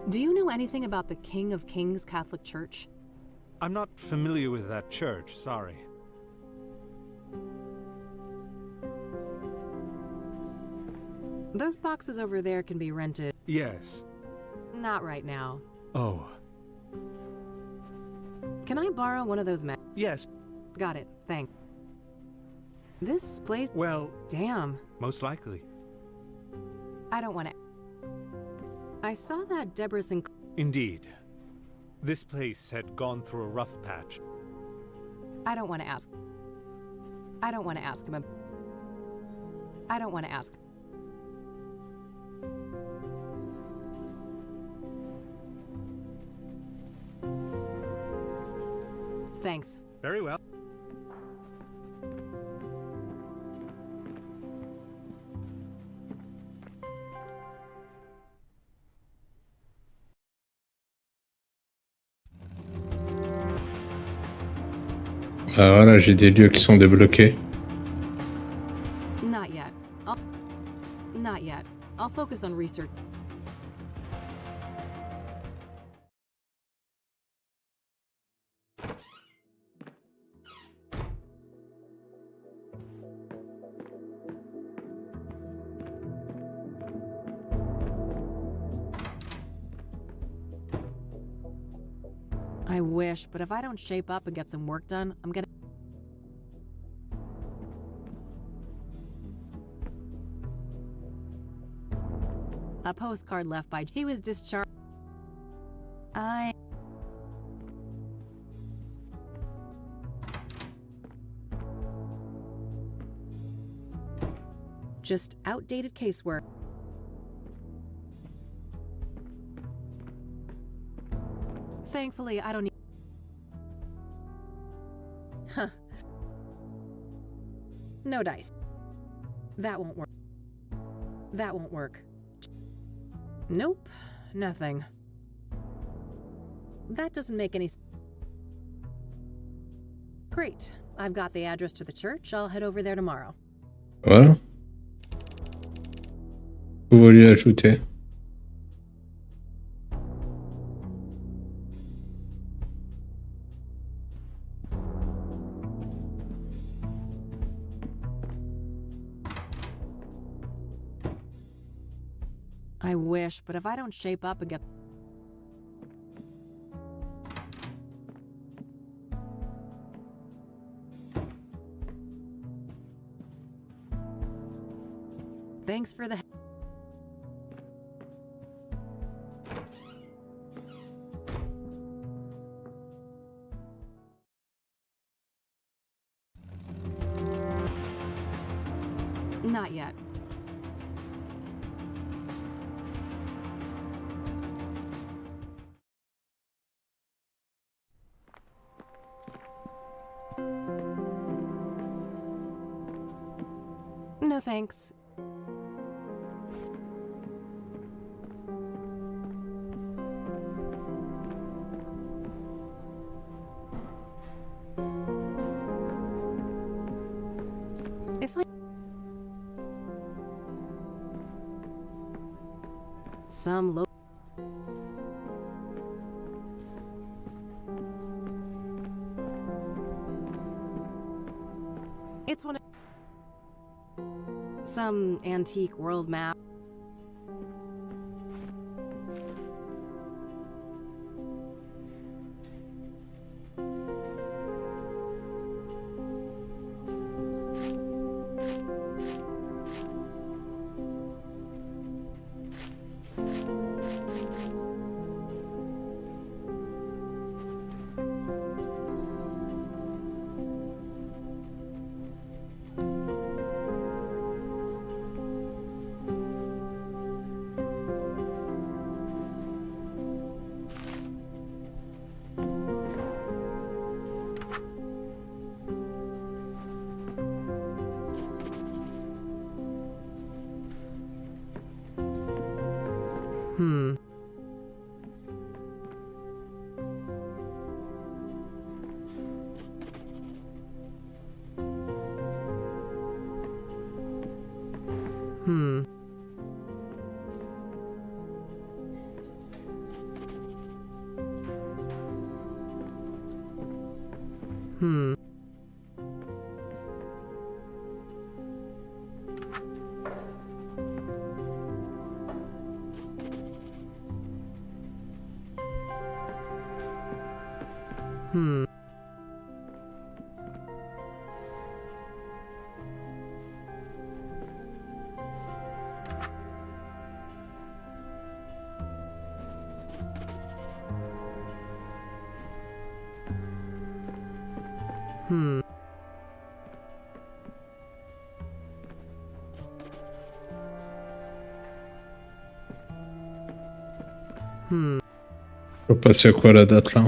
Do you know anything about the King of Kings Catholic Church? I'm not familiar with that church, sorry. Those boxes over there can be rented. Yes. Not right now. Oh. Can I borrow one of those Yes. Got it, thanks. This place... Well... Damn. Most likely. I don't want to... I saw that Deborah Sinclair... Indeed. This place had gone through a rough patch. I don't want to ask. I don't want to ask him. I don't want to ask. Thanks. Very well. Ah voilà, j'ai des lieux qui sont débloqués. Not yet. Not yet. I'll focus on research. I wish, but if I don't shape up and get some work done, I'm gonna... A postcard left by... He was discharged... Just outdated casework. Thankfully, I don't need... Huh. No dice. That won't work. That won't work. Nope, nothing. That doesn't make any sense. Great. I've got the address to the church. I'll head over there tomorrow. Voilà. Vous vouliez ajouter. I wish, but if I don't shape up and get... Thanks for the... Not yet. No thanks. If I... Some low... It's one of... Some antique world map. Faut passer à quoi la date là?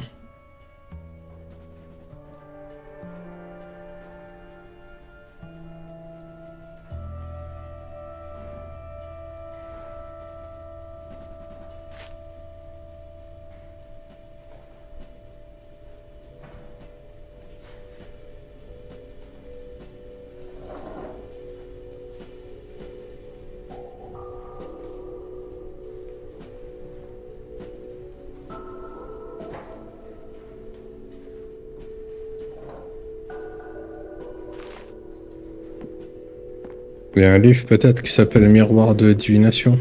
Il y a un livre peut-être qui s'appelle Miroir de divination.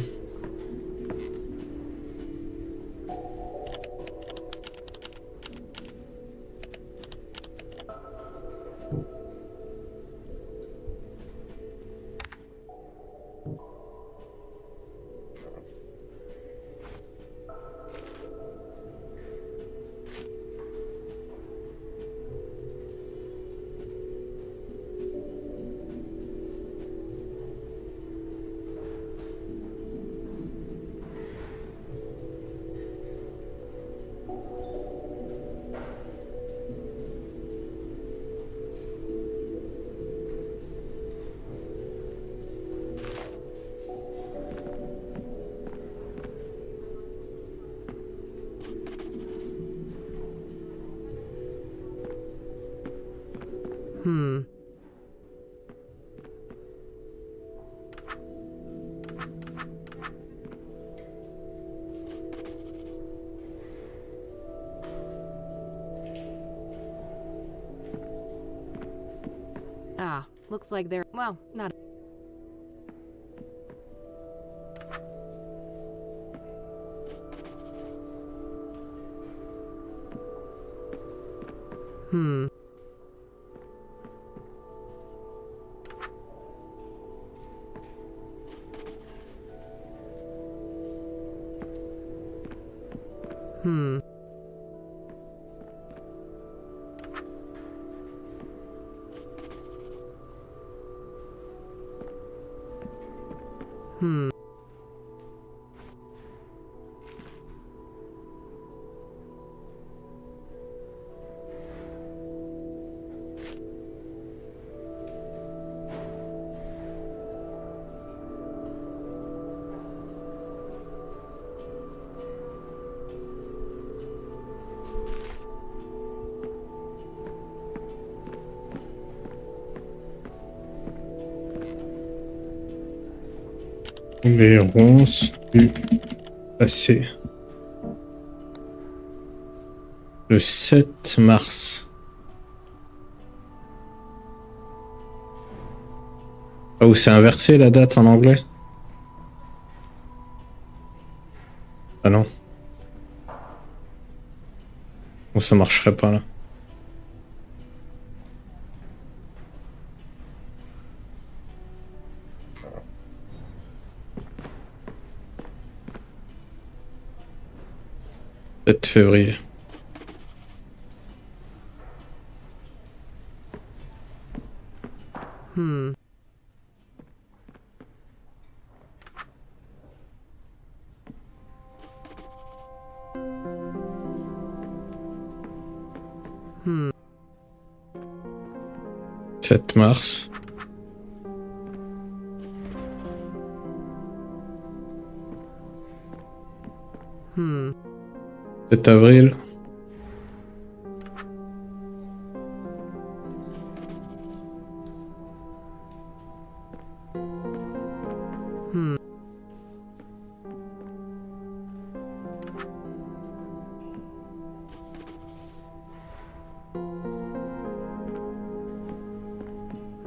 Ah, looks like they're, well, not. Hmm. Hmm. Hmm. Les ronces du passé. Le 7 mars. Ah, ou c'est inversé la date en anglais? Ah non. Bon, ça marcherait pas là. « 7 février. » Hmm. Hmm. 7 mars. Hmm. 7 avril. Hmm.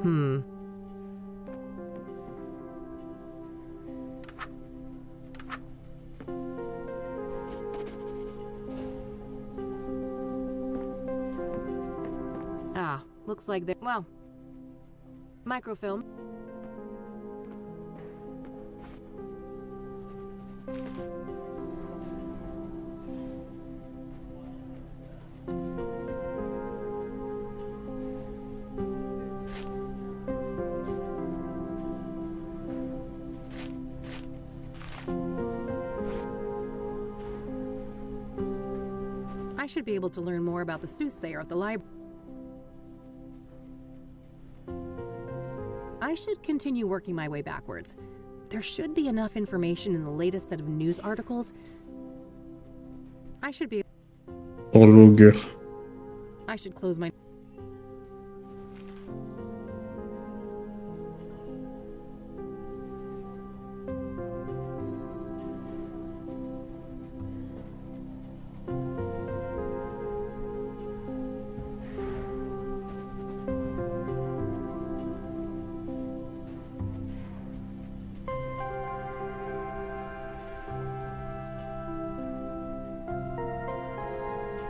Hmm. Ah, looks like they're, well, microfilm. I should be able to learn more about the Soothsayer at the library. I should continue working my way backwards. There should be enough information in the latest set of news articles. I should be... Pour l'augure. I should close my...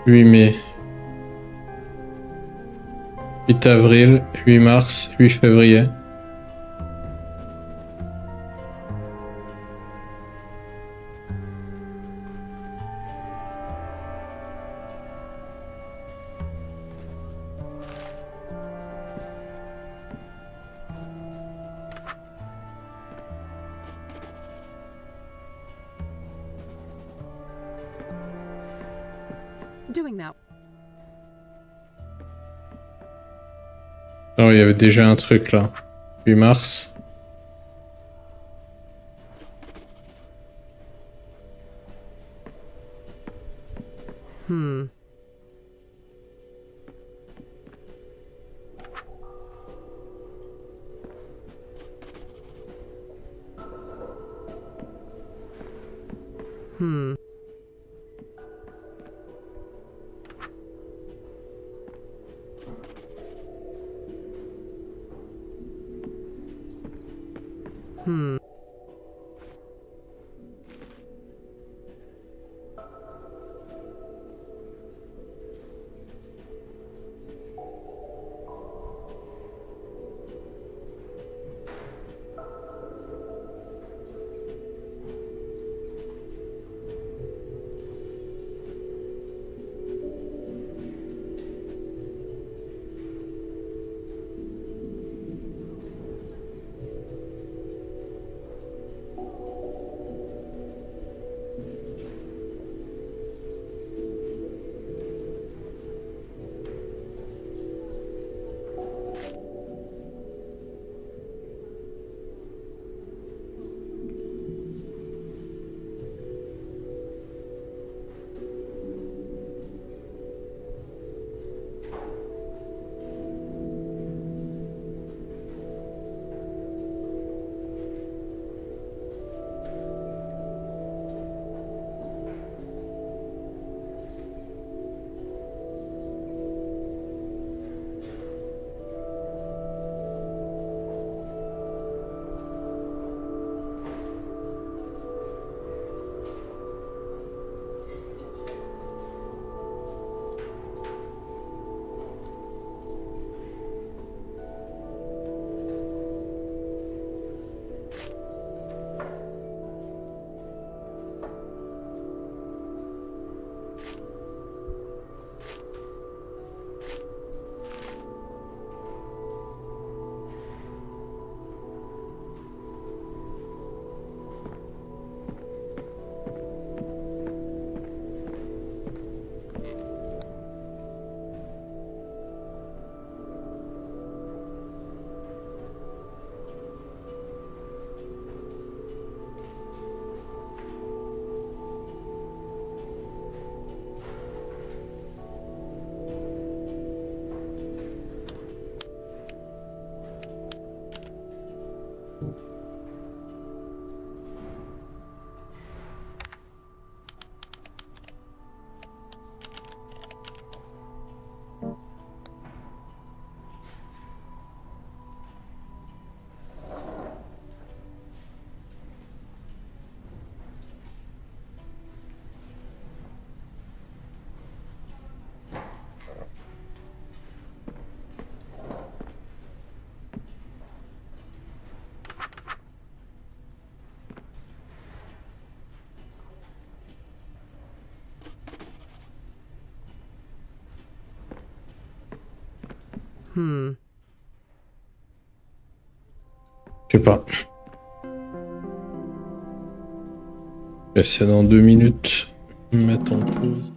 8 mai. 8 avril, 8 mars, 8 février. Doing that. Oh, il y avait déjà un truc là. 8 mars. Hmm. Hmm. Hmm. Hmm. Je sais pas. Et c'est dans 2 minutes. Je vais me mettre en pause.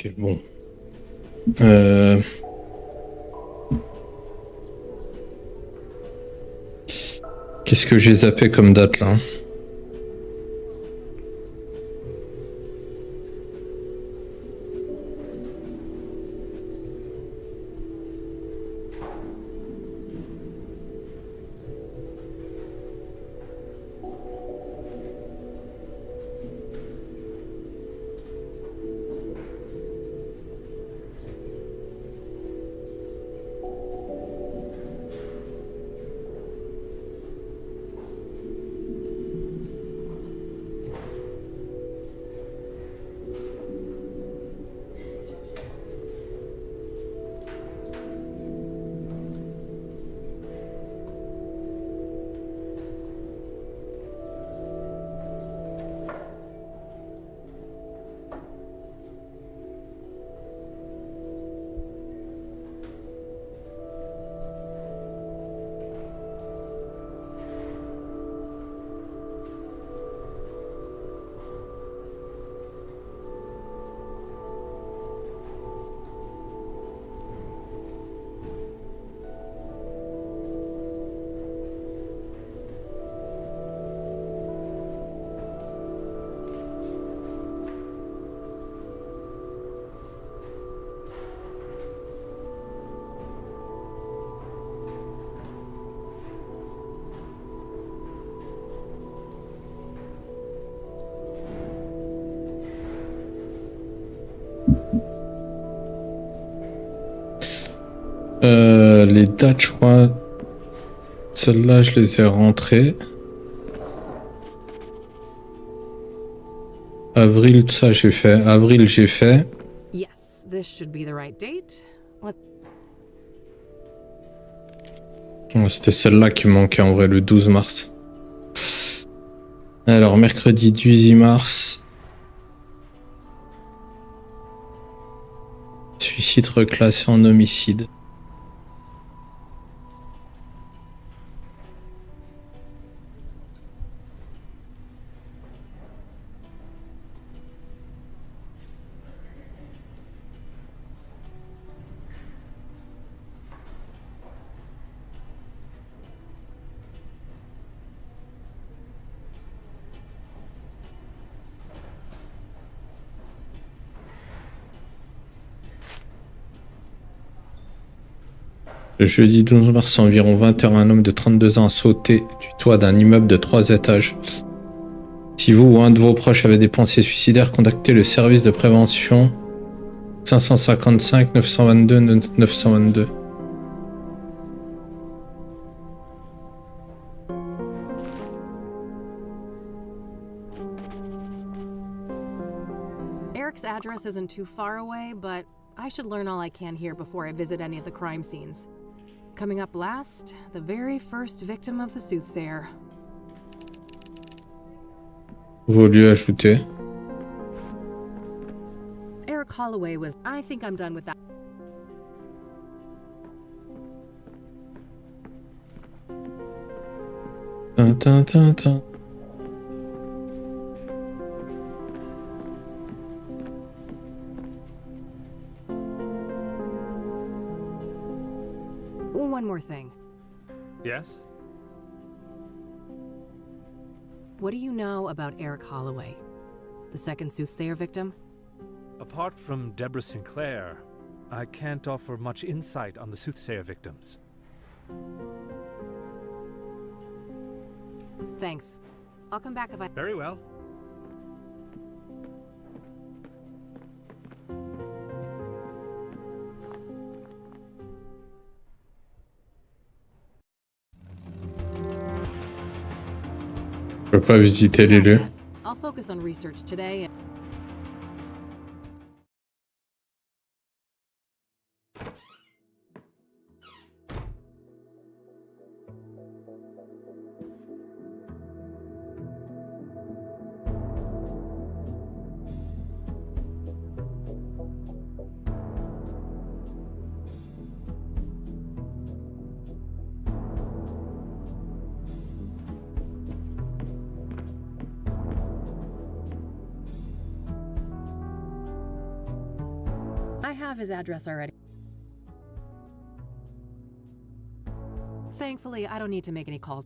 Ok, bon. Qu'est-ce que j'ai zappé comme date là? Les dates, je crois. Celles-là, je les ai rentrées. Avril, tout ça, j'ai fait. Avril, j'ai fait. Yes, this should be the right date. C'était celle-là qui manquait en vrai, le 12 mars. Alors, mercredi 18 mars. Suicide reclassé en homicide. Le jeudi 12 mars, à environ 20h, un homme de 32 ans a sauté du toit d'un immeuble de 3 étages. Si vous ou un de vos proches avez des pensées suicidaires, contactez le service de prévention 555 922 922. Eric's address isn't too far away, but I should learn all I can here before I visit any of the crime scenes. Coming up last, the very first victim of the Soothsayer. Voulu ajouter. Eric Holloway was... I think I'm done with that. Tin, tin, tin, tin. One more thing. Yes? What do you know about Eric Holloway, the second Soothsayer victim? Apart from Deborah Sinclair, I can't offer much insight on the Soothsayer victims. Thanks. I'll come back if I... Very well. Je peux pas visiter les lieux. I'll focus on research today. I have his address already. Thankfully, I don't need to make any calls.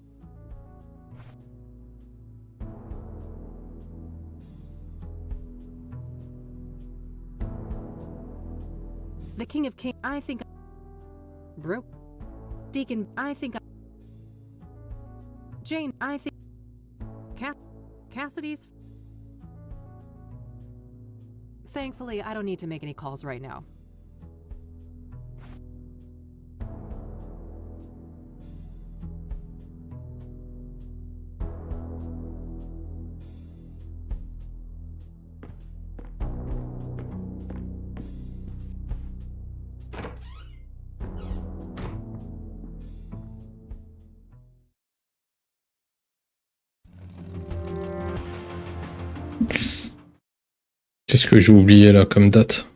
The King of Kings, I think... Broke. Deacon, I think... Jane, I think... Cassidy's... Thankfully, I don't need to make any calls right now. Qu'est-ce que j'ai oublié là comme date?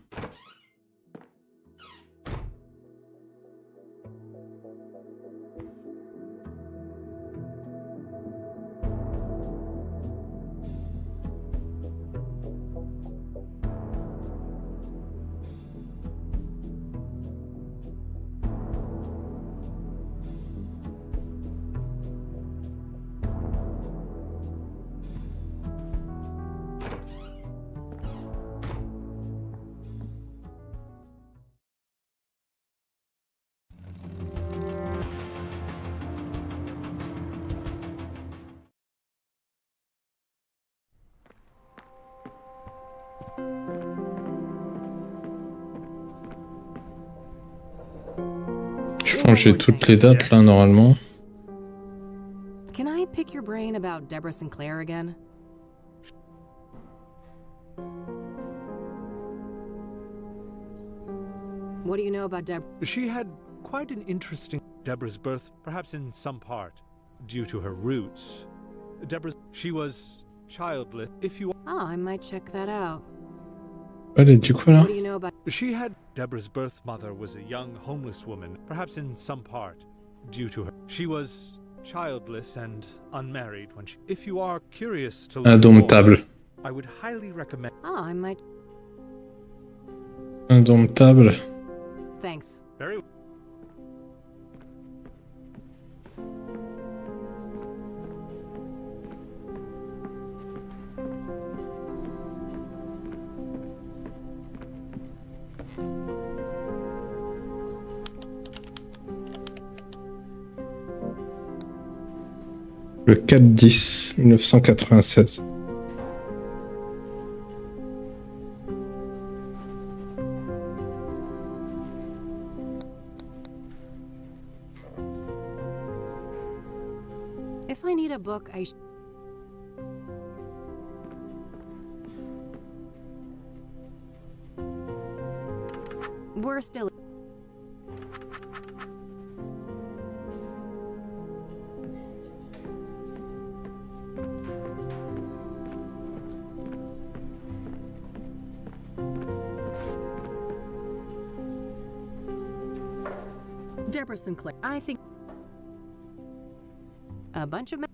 Bon, j'ai toutes les dates là normalement. Can I pick your brain about Deborah Sinclair again? What do you know about Deborah? She had quite an interesting Deborah's birth, perhaps in some part, due to her roots. She was childless. If you Oh, I might check that out. Elle a dit quoi là? What do you know about... She had Deborah's birth mother was a young homeless woman, perhaps in some part, due to her. She was childless and unmarried when she... If you are curious to learn more, Indomptable. I would highly recommend... Oh, I might... Indomptable. Thanks. Very Le 4-10-1996. If I need a book, I... We're still... Deborah Sinclair. I think... A bunch of...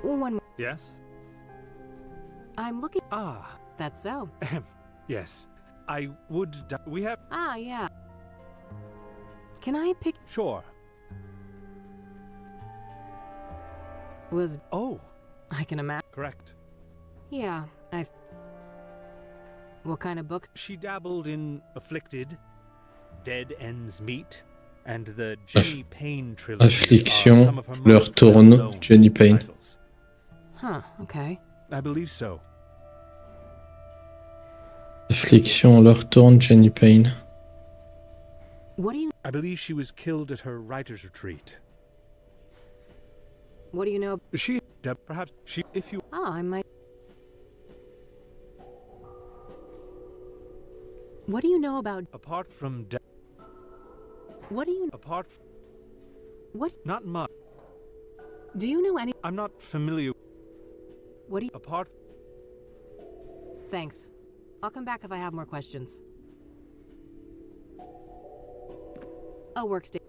One more. Yes? I'm looking... Ah, That's so. yes. I would... We have... Ah, yeah. Can I pick... Sure. Was... Oh, I can imagine. correct. Yeah, I've... What kind of books? She dabbled in Afflicted, Dead Ends Meet, and the Jenny Payne trilogy. Affliction, are some of her Leurs, most tourne, well-known Jenny Payne. titles. Huh, okay. I believe so. Affliction, Leurs, tourne, Jenny Payne. What do you... I believe she was killed at her writer's retreat. What do you know... She... perhaps she... If you... Oh, I might... What do you know about... Apart from... What do you... Apart... What... Not much. Do you know any... I'm not familiar... What do you... Apart... Thanks. I'll come back if I have more questions. A workstation.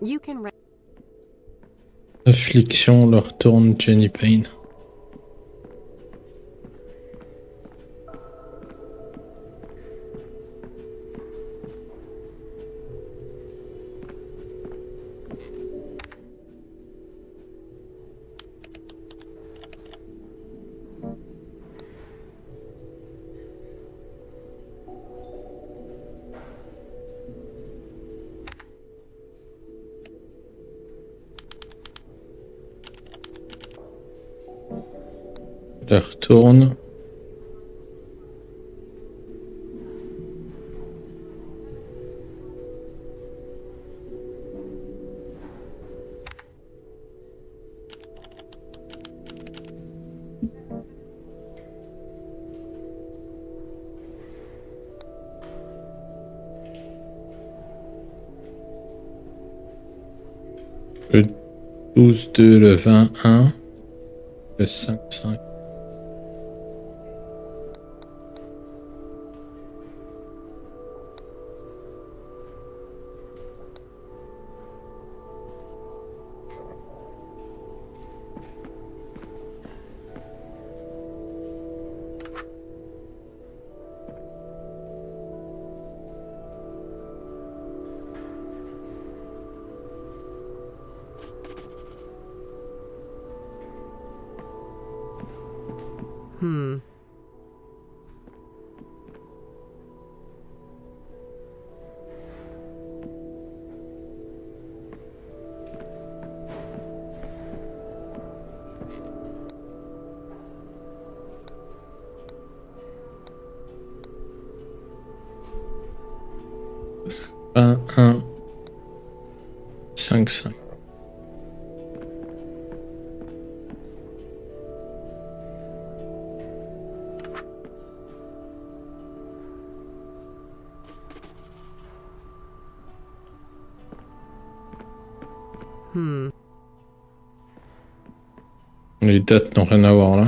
You can... Affliction, Leurs, tourne, Jenny Payne. Leurs, tourne. Le 12-2, le 20-1, le 5-5. 1, 5, 5. Les dates n'ont rien à voir là.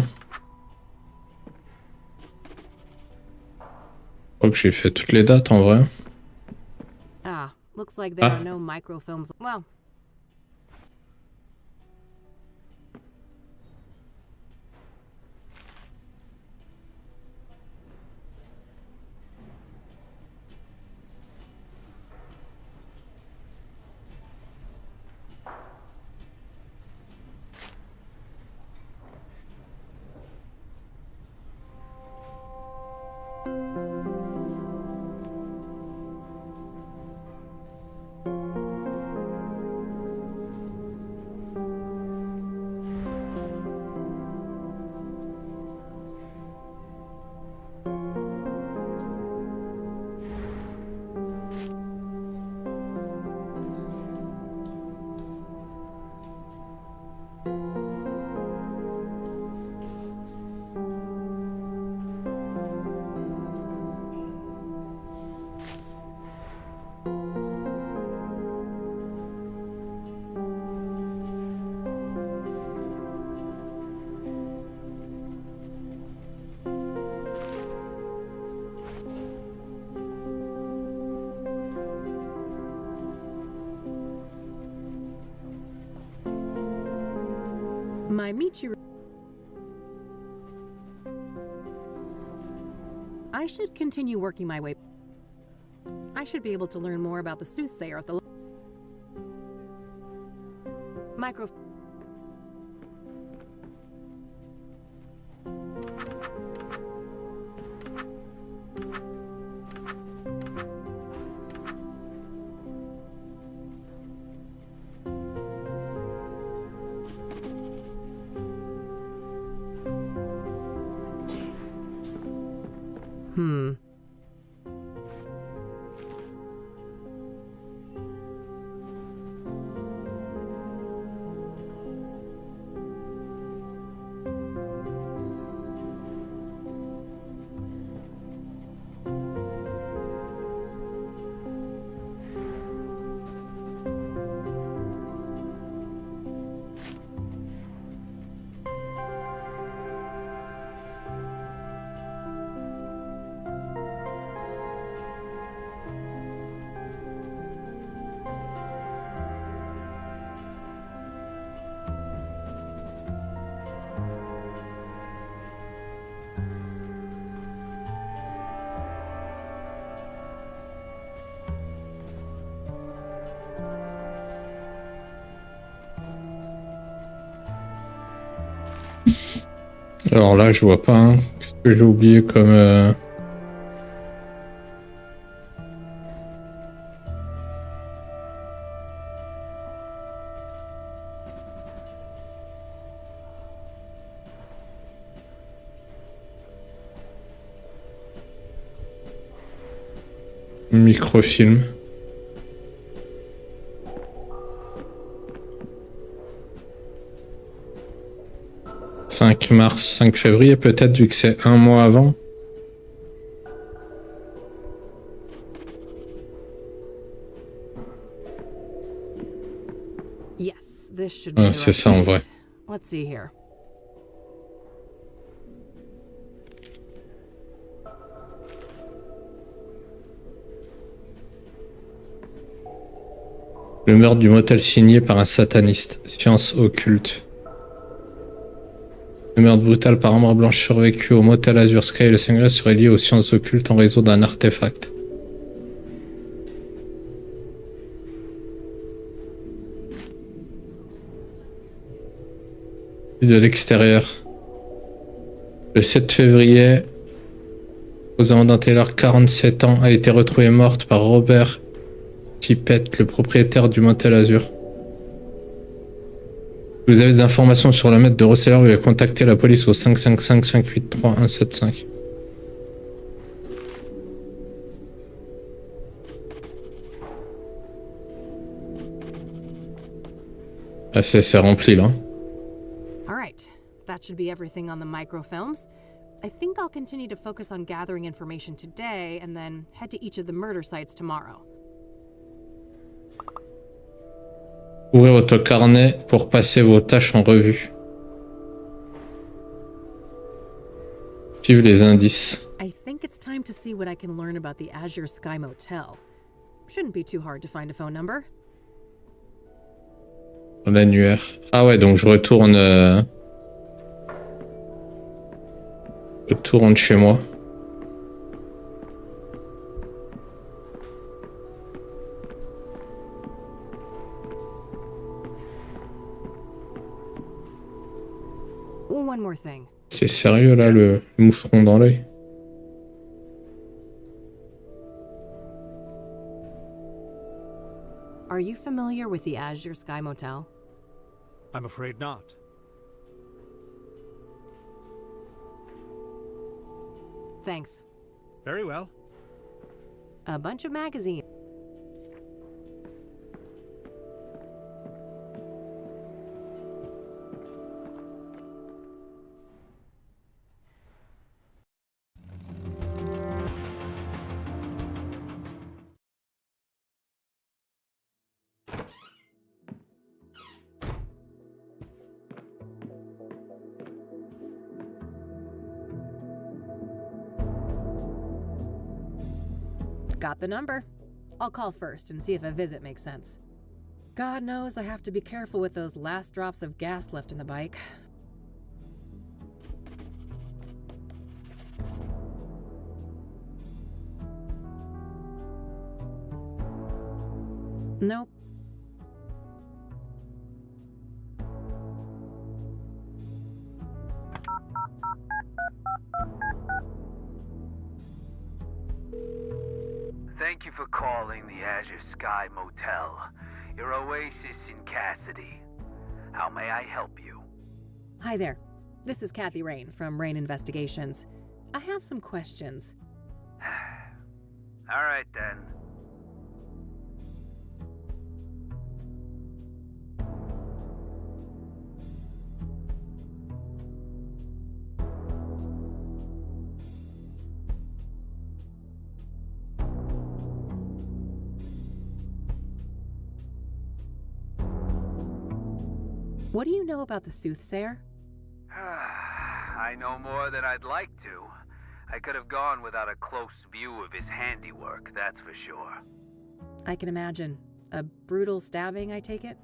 Je crois que j'ai fait toutes les dates en vrai. Ah, looks like there are no microfilms. Well, my Michiru. I should continue working my way. I should be able to learn more about the Soothsayer at the micro. Alors là, je vois pas. Hein. Qu'est-ce que j'ai oublié comme... microfilm. « 5 mars, 5 février peut-être, vu que c'est un mois avant. » Yes, this should be c'est ça en vrai. Let's see here. Le meurtre du motel signé par un sataniste. Science occulte. Le meurtre brutal par Ambre Blanche survécu au motel Azure Sky et le sanglier serait lié aux sciences occultes en raison d'un artefact. De l'extérieur. Le 7 février, Rosamond Taylor, 47 ans, a été retrouvée morte par Robert Tippett, le propriétaire du motel Azure. Si vous avez des informations sur le maître de reseller, veuillez contacter la police au 555 583 175. Ah, c'est rempli là. All right, that should be everything on the microfilms. I think I'll continue to focus on gathering information today and then head to each of the murder sites tomorrow. Ouvrez votre carnet pour passer vos tâches en revue. Suivez les indices. I think it's time to see what I can learn about the Azure Sky Motel. Shouldn't be too hard to find a phone number. L'annuaire. Ah ouais, donc je retourne... Je rentre chez moi. One more thing. C'est sérieux là, le moucheron dans l'œil. Are you familiar with the Azure Sky Motel? I'm afraid not. Thanks. Very well. A bunch of magazines. Got the number. I'll call first and see if a visit makes sense. God knows I have to be careful with those last drops of gas left in the bike. Nope. Thank you for calling the Azure Sky Motel, your oasis in Cassidy. How may I help you? Hi there. This is Kathy Rain from Rain Investigations. I have some questions. All right then. What do you know about the Soothsayer? I know more than I'd like to. I could have gone without a close view of his handiwork, that's for sure. I can imagine. A brutal stabbing, I take it?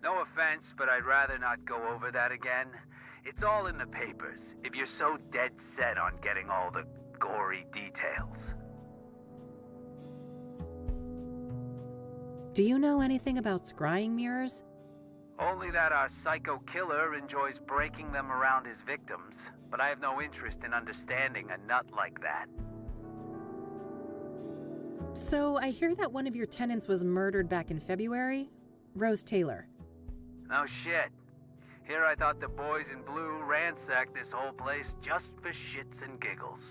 No offense, but I'd rather not go over that again. It's all in the papers, if you're so dead set on getting all the gory details. Do you know anything about scrying mirrors? Only that our psycho killer enjoys breaking them around his victims, but I have no interest in understanding a nut like that. So, I hear that one of your tenants was murdered back in February? Rose Taylor. No shit. Here I thought the boys in blue ransacked this whole place just for shits and giggles.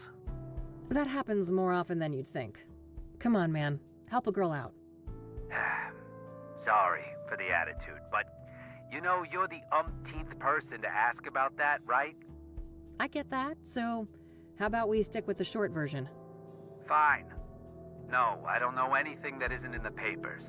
That happens more often than you'd think. Come on, man. Help a girl out. Sorry for the attitude, but you know you're the umpteenth person to ask about that, right? I get that, so how about we stick with the short version? Fine. No, I don't know anything that isn't in the papers.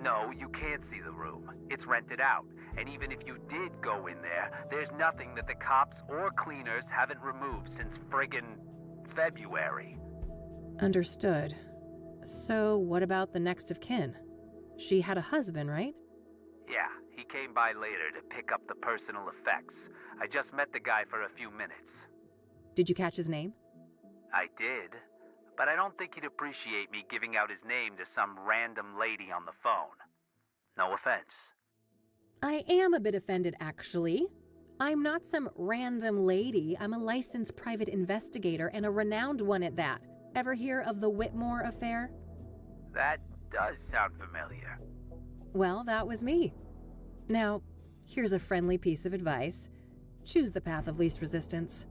No, you can't see the room. It's rented out. And even if you did go in there, there's nothing that the cops or cleaners haven't removed since friggin' February. Understood. So what about the next of kin? She had a husband, right? Yeah, he came by later to pick up the personal effects. I just met the guy for a few minutes. Did you catch his name? I did, but I don't think he'd appreciate me giving out his name to some random lady on the phone. No offense. I am a bit offended, actually. I'm not some random lady. I'm a licensed private investigator, and a renowned one at that. Ever hear of the Whitmore affair? That does sound familiar. Well, that was me. Now, here's a friendly piece of advice. Choose the path of least resistance.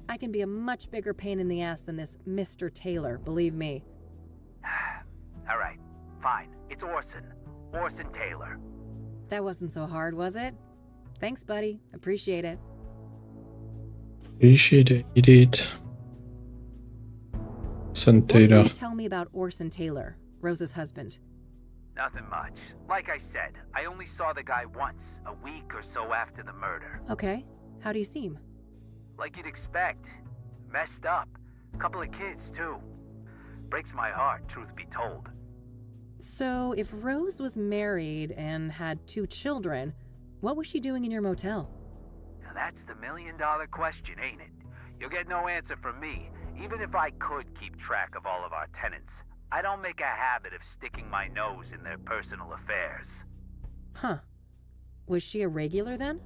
I can be a much bigger pain in the ass than this Mr. Taylor, believe me. All right, fine. It's Orson. Orson Taylor. That wasn't so hard, was it? Thanks, buddy. Appreciate it. Appreciate it. Son What can Taylor. you tell me about Orson Taylor, Rose's husband? Nothing much. Like I said, I only saw the guy once, a week or so after the murder. Okay. How do you seem? Like you'd expect. Messed up. Couple of kids, too. Breaks my heart, truth be told. So, if Rose was married and had 2 children, what was she doing in your motel? Now that's the million-dollar question, ain't it? You'll get no answer from me, even if I could keep track of all of our tenants. I don't make a habit of sticking my nose in their personal affairs. Huh. Was she a regular then?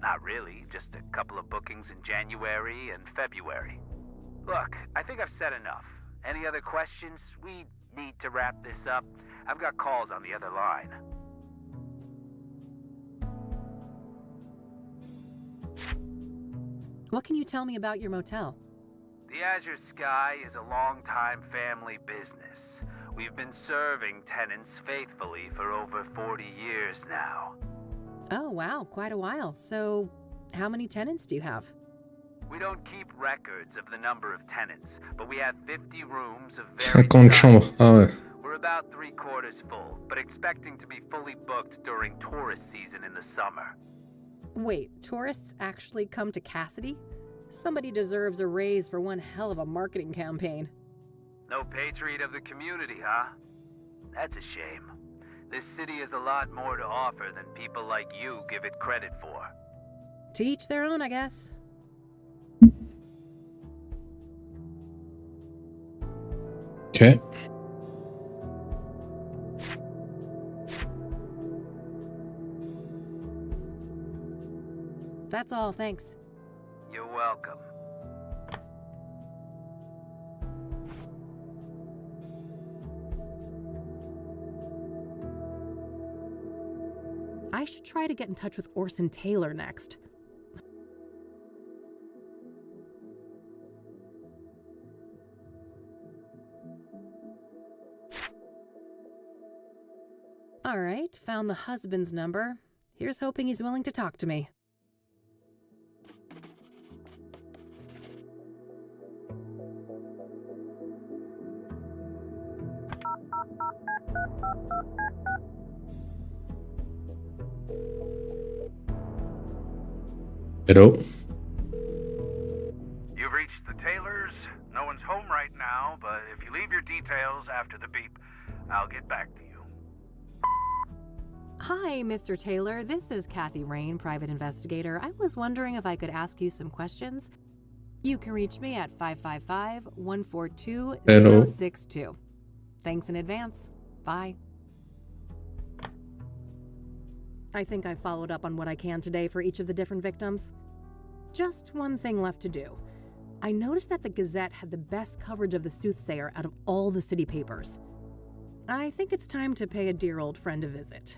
Not really, just a couple of bookings in January and February. Look, I think I've said enough. Any other questions? We need to wrap this up. I've got calls on the other line. What can you tell me about your motel? The Azure Sky is a long-time family business. We've been serving tenants faithfully for over 40 years now. Oh, wow, quite a while. So, how many tenants do you have? We don't keep records of the number of tenants, but we have 50 rooms of 50 various chambres. sizes. Ah ouais. We're about 3/4 full, but expecting to be fully booked during tourist season in the summer. Wait, tourists actually come to Cassidy? Somebody deserves a raise for one hell of a marketing campaign. No patriot of the community, huh? That's a shame. This city has a lot more to offer than people like you give it credit for. To each their own, I guess. Ok. That's all, thanks. You're welcome. I should try to get in touch with Orson Taylor next. All right, found the husband's number. Here's hoping he's willing to talk to me. Hello. You've reached the Taylors. No one's home right now, but if you leave your details after the beep, I'll get back to you. Hi, Mr. Taylor. This is Kathy Rain, private investigator. I was wondering if I could ask you some questions. You can reach me at 555-142-062. Thanks in advance. Bye. I think I followed up on what I can today for each of the different victims. Just one thing left to do. I noticed that the Gazette had the best coverage of the Soothsayer out of all the city papers. I think it's time to pay a dear old friend a visit.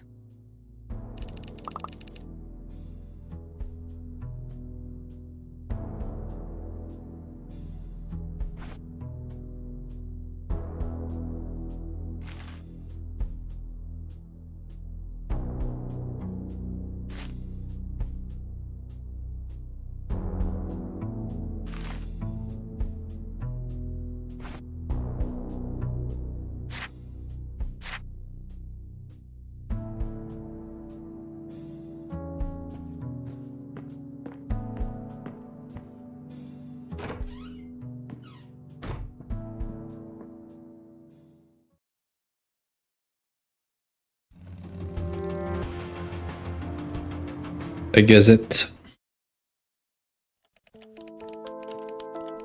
La Gazette.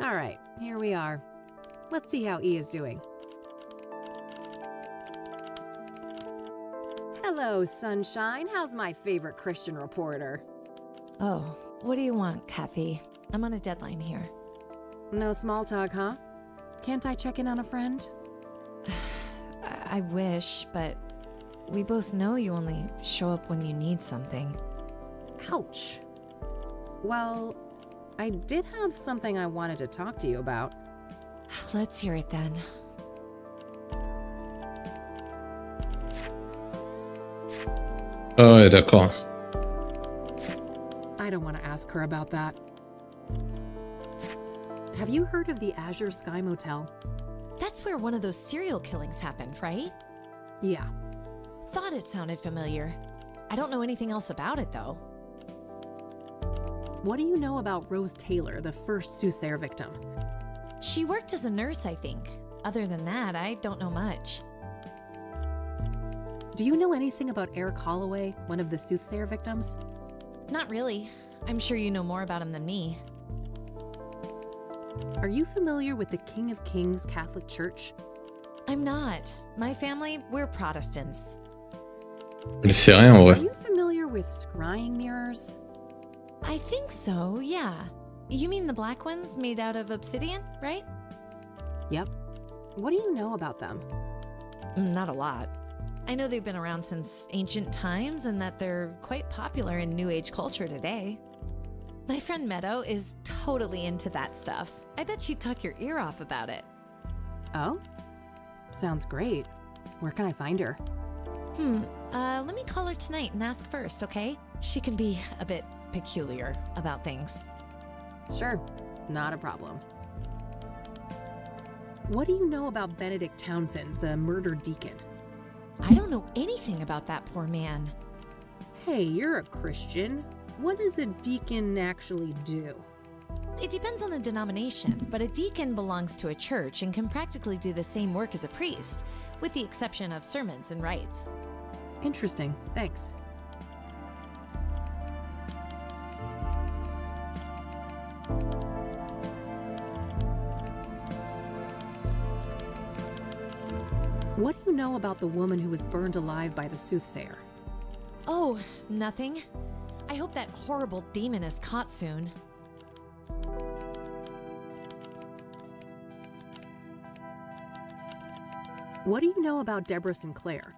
All right, here we are. Let's see how E is doing. Hello, sunshine. How's my favorite Christian reporter? Oh, what do you want, Kathy? I'm on a deadline here. No small talk, huh? Can't I check in on a friend? I wish, but we both know you only show up when you need something. Ouch. Well, I did have something I wanted to talk to you about. Let's hear it then. Ah ouais, d'accord. I don't want to ask her about that. Have you heard of the Azure Sky Motel? That's where one of those serial killings happened, right? Yeah. Thought it sounded familiar. I don't know anything else about it, though. What do you know about Rose Taylor, the first Soothsayer victim? She worked as a nurse, I think. Other than that, I don't know much. Do you know anything about Eric Holloway, one of the Soothsayer victims? Not really. I'm sure you know more about him than me. Are you familiar with the King of Kings Catholic Church? I'm not. My family, we're Protestants. Elle sait rien en Are vrai. you familiar with scrying mirrors? I think so, yeah. You mean the black ones made out of obsidian, right? Yep. What do you know about them? Not a lot. I know they've been around since ancient times and that they're quite popular in New Age culture today. My friend Meadow is totally into that stuff. I bet she'd talk your ear off about it. Oh? Sounds great. Where can I find her? Let me call her tonight and ask first, okay? She can be a bit peculiar about things. Sure, not a problem. What do you know about Benedict Townsend, the murdered deacon? I don't know anything about that poor man. Hey, you're a Christian. What does a deacon actually do? It depends on the denomination, but a deacon belongs to a church and can practically do the same work as a priest, with the exception of sermons and rites. Interesting, thanks. What do you know about the woman who was burned alive by the Soothsayer? Oh, nothing. I hope that horrible demon is caught soon. What do you know about Deborah Sinclair?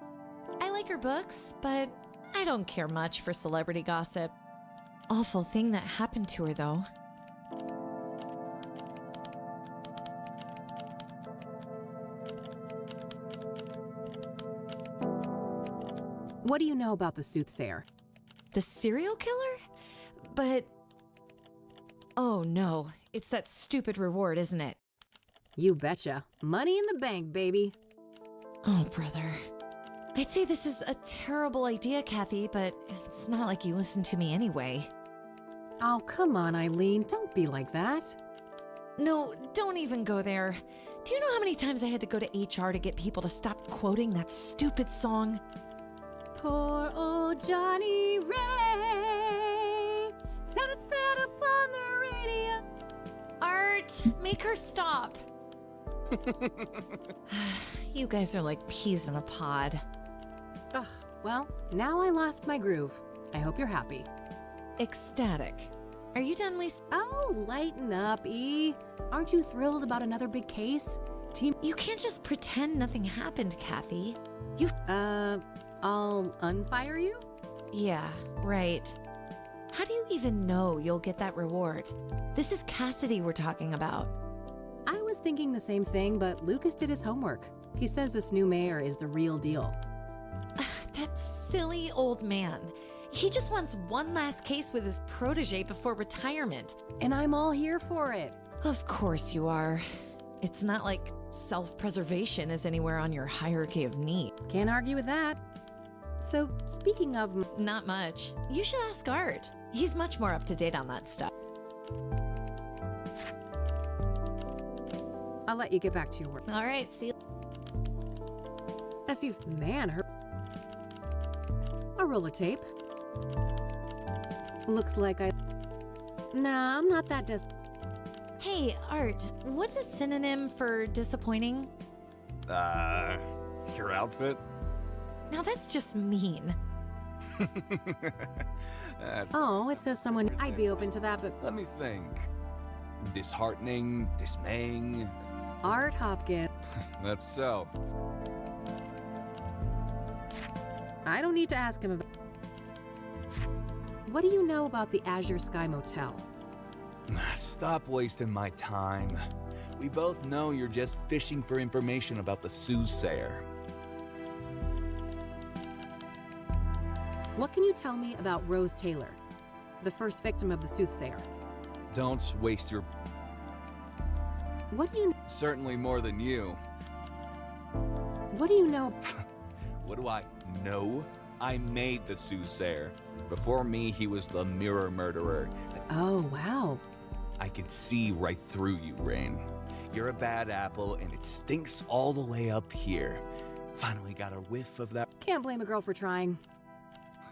I like her books, but I don't care much for celebrity gossip. Awful thing that happened to her, though. What do you know about the Soothsayer? The serial killer? But... oh no, it's that stupid reward, isn't it? You betcha. Money in the bank, baby. Oh, brother. I'd say this is a terrible idea, Kathy, but it's not like you listen to me anyway. Oh, come on, Eileen. Don't be like that. No, don't even go there. Do you know how many times I had to go to HR to get people to stop quoting that stupid song? Poor old Johnny Ray sounded sad upon the radio. Art, make her stop. You guys are like peas in a pod. Ugh, well, now I lost my groove. I hope you're happy. Ecstatic. Are you done with... Oh, lighten up, E. Aren't you thrilled about another big case? You can't just pretend nothing happened, Kathy. I'll unfire you? Yeah, right. How do you even know you'll get that reward? This is Cassidy we're talking about. I was thinking the same thing, but Lucas did his homework. He says this new mayor is the real deal. That silly old man. He just wants one last case with his protege before retirement. And I'm all here for it. Of course you are. It's not like self-preservation is anywhere on your hierarchy of need. Can't argue with that. So, speaking of... Not much. You should ask Art. He's much more up to date on that stuff. I'll let you get back to your work. All right, see you. If you've... Man, her... A roll of tape. Looks like I... Nah, I'm not that desperate. Hey, Art, what's a synonym for disappointing? Your outfit? Now that's just mean. Oh, it says someone... I'd be open to that, but... Let me think. Disheartening, dismaying. Art Hopkins. That's so. I don't need to ask him about... What do you know about the Azure Sky Motel? Stop wasting my time. We both know you're just fishing for information about the Soothsayer. What can you tell me about Rose Taylor, the first victim of the Soothsayer? Don't waste your... What do you... Certainly more than you. What do you know? What do I know? I made the Soothsayer. Before me, he was the mirror murderer. Oh, wow. I could see right through you, Rain. You're a bad apple, and it stinks all the way up here. Finally got a whiff of that. Can't blame a girl for trying.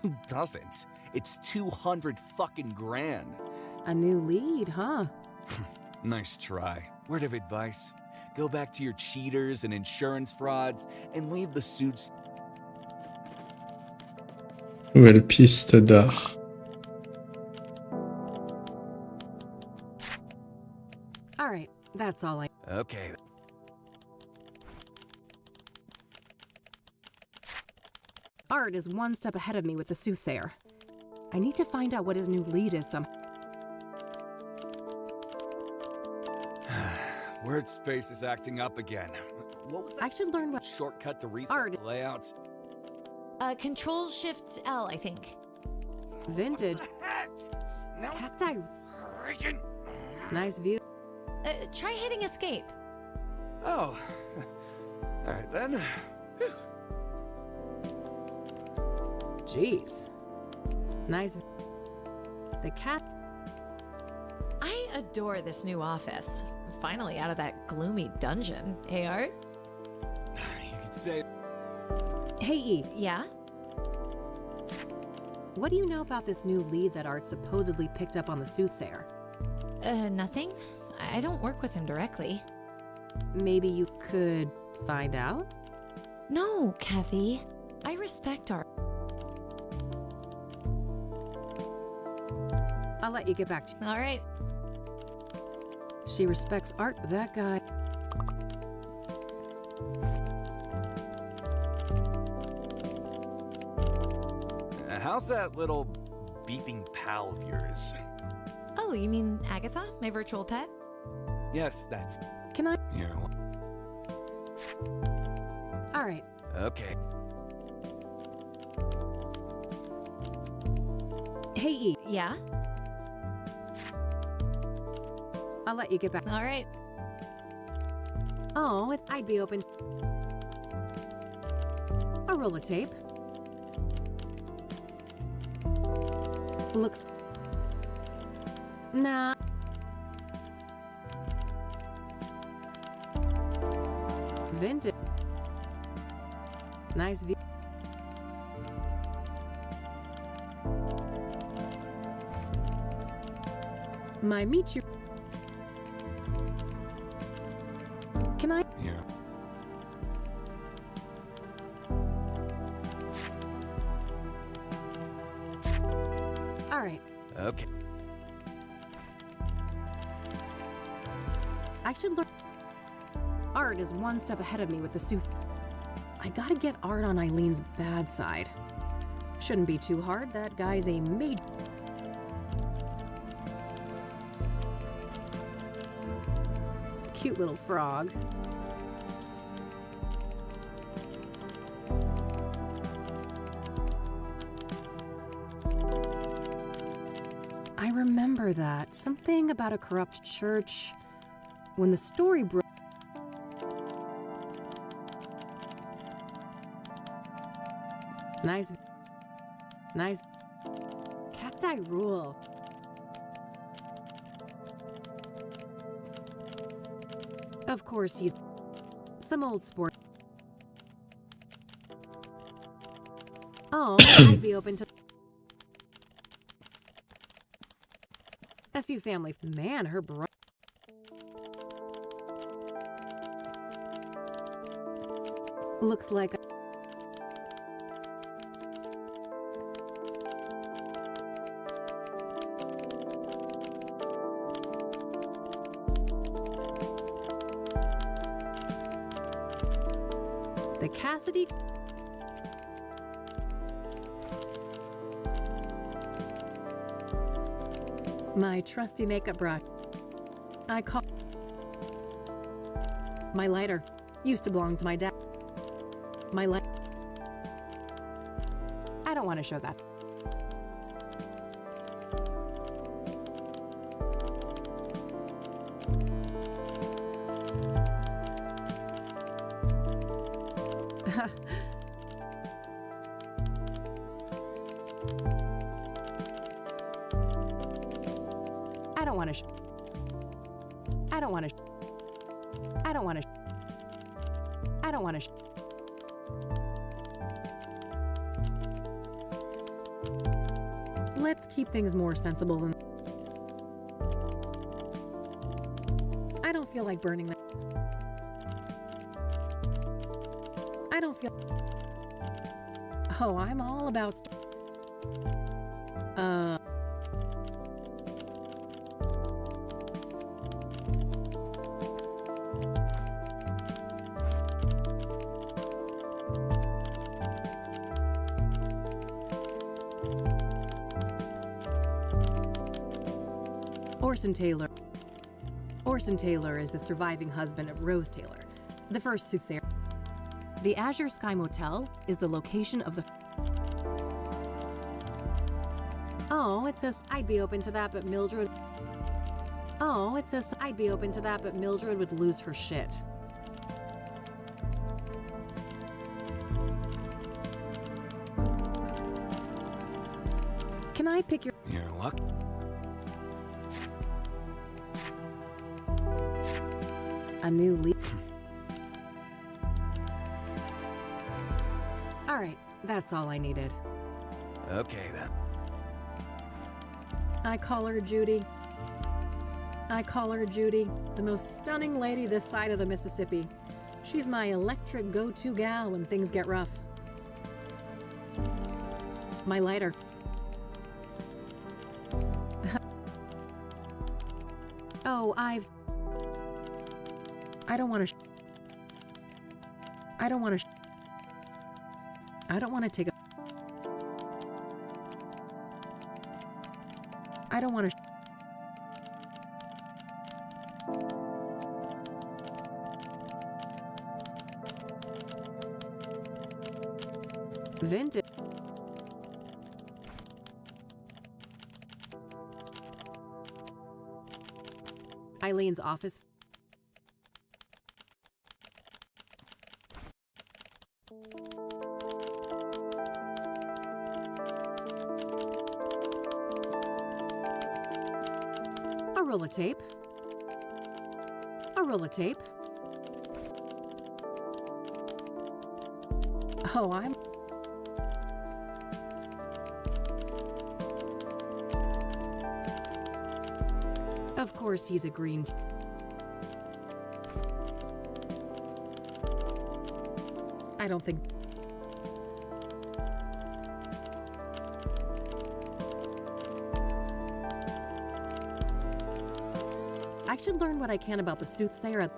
Who doesn't? It's 200 fucking grand. A new lead, huh? Nice try. Word of advice: go back to your cheaters and insurance frauds, and leave the suits. Nouvelle piste d'art. All right, that's all I... Okay. Art is one step ahead of me with the Soothsayer. I need to find out what his new lead is Word space is acting up again. What was that? I should learn what... Shortcut to reset Art. the layouts. Control-Shift-L, I think. Vintage. No. Cacti. Freaking- Nice view. Try hitting escape. Oh. All right then. Whew. Jeez. Nice. The cat... I adore this new office. Finally out of that gloomy dungeon. Hey, Art? You could say... Hey, E. Yeah? What do you know about this new lead that Art supposedly picked up on the Soothsayer? Nothing. I don't work with him directly. Maybe you could find out? No, Kathy. I respect Art. I'll let you get back to... All right. She respects Art, that guy. How's that little beeping pal of yours? Oh, you mean Agatha, my virtual pet? Yes, that's... Can I... Yeah. All right. Okay. Hey, E. Yeah? I'll let you get back. All right. Oh, if I'd be open... A roll of tape. Looks... Nah. Vintage. Nice view. My meet you. Can I? Yeah. All right. Okay. I should learn. Art is one step ahead of me with the Sooth. I gotta get Art on Eileen's bad side. Shouldn't be too hard. That guy's a major. Cute little frog. I remember that. Something about a corrupt church. When the story broke. Nice. Nice. Cacti rule. Of course, he's some old sport. Oh, I'd be open to a few family. Man, her bro. Looks like a the Cassidy. My trusty makeup brush. I call my lighter. Used to belong to my dad. My light. I don't want to show that. I don't want to. I don't want to. I don't want to. I don't want to. Let's keep things more sensible than. I don't feel like burning that. I don't feel. Oh, I'm all about. Orson Taylor is the surviving husband of Rose Taylor, the first Soothsayer. The Azure Sky Motel is the location of the... Oh, it says I'd be open to that, but Mildred... Oh, it says I'd be open to that, but Mildred would lose her shit. Can I pick your... You're lucky. A new lead. All right, that's all I needed. Okay, then. I call her Judy. I call her Judy, the most stunning lady this side of the Mississippi. She's my electric go-to gal when things get rough. My lighter. Oh, I don't want to. I don't want to. I don't want to take a. I don't want to. Vintage. Eileen's office. A roll of tape. A roll of tape. Oh, I'm... Of course he's a green tea. I don't think... I should learn what I can about the Soothsayer.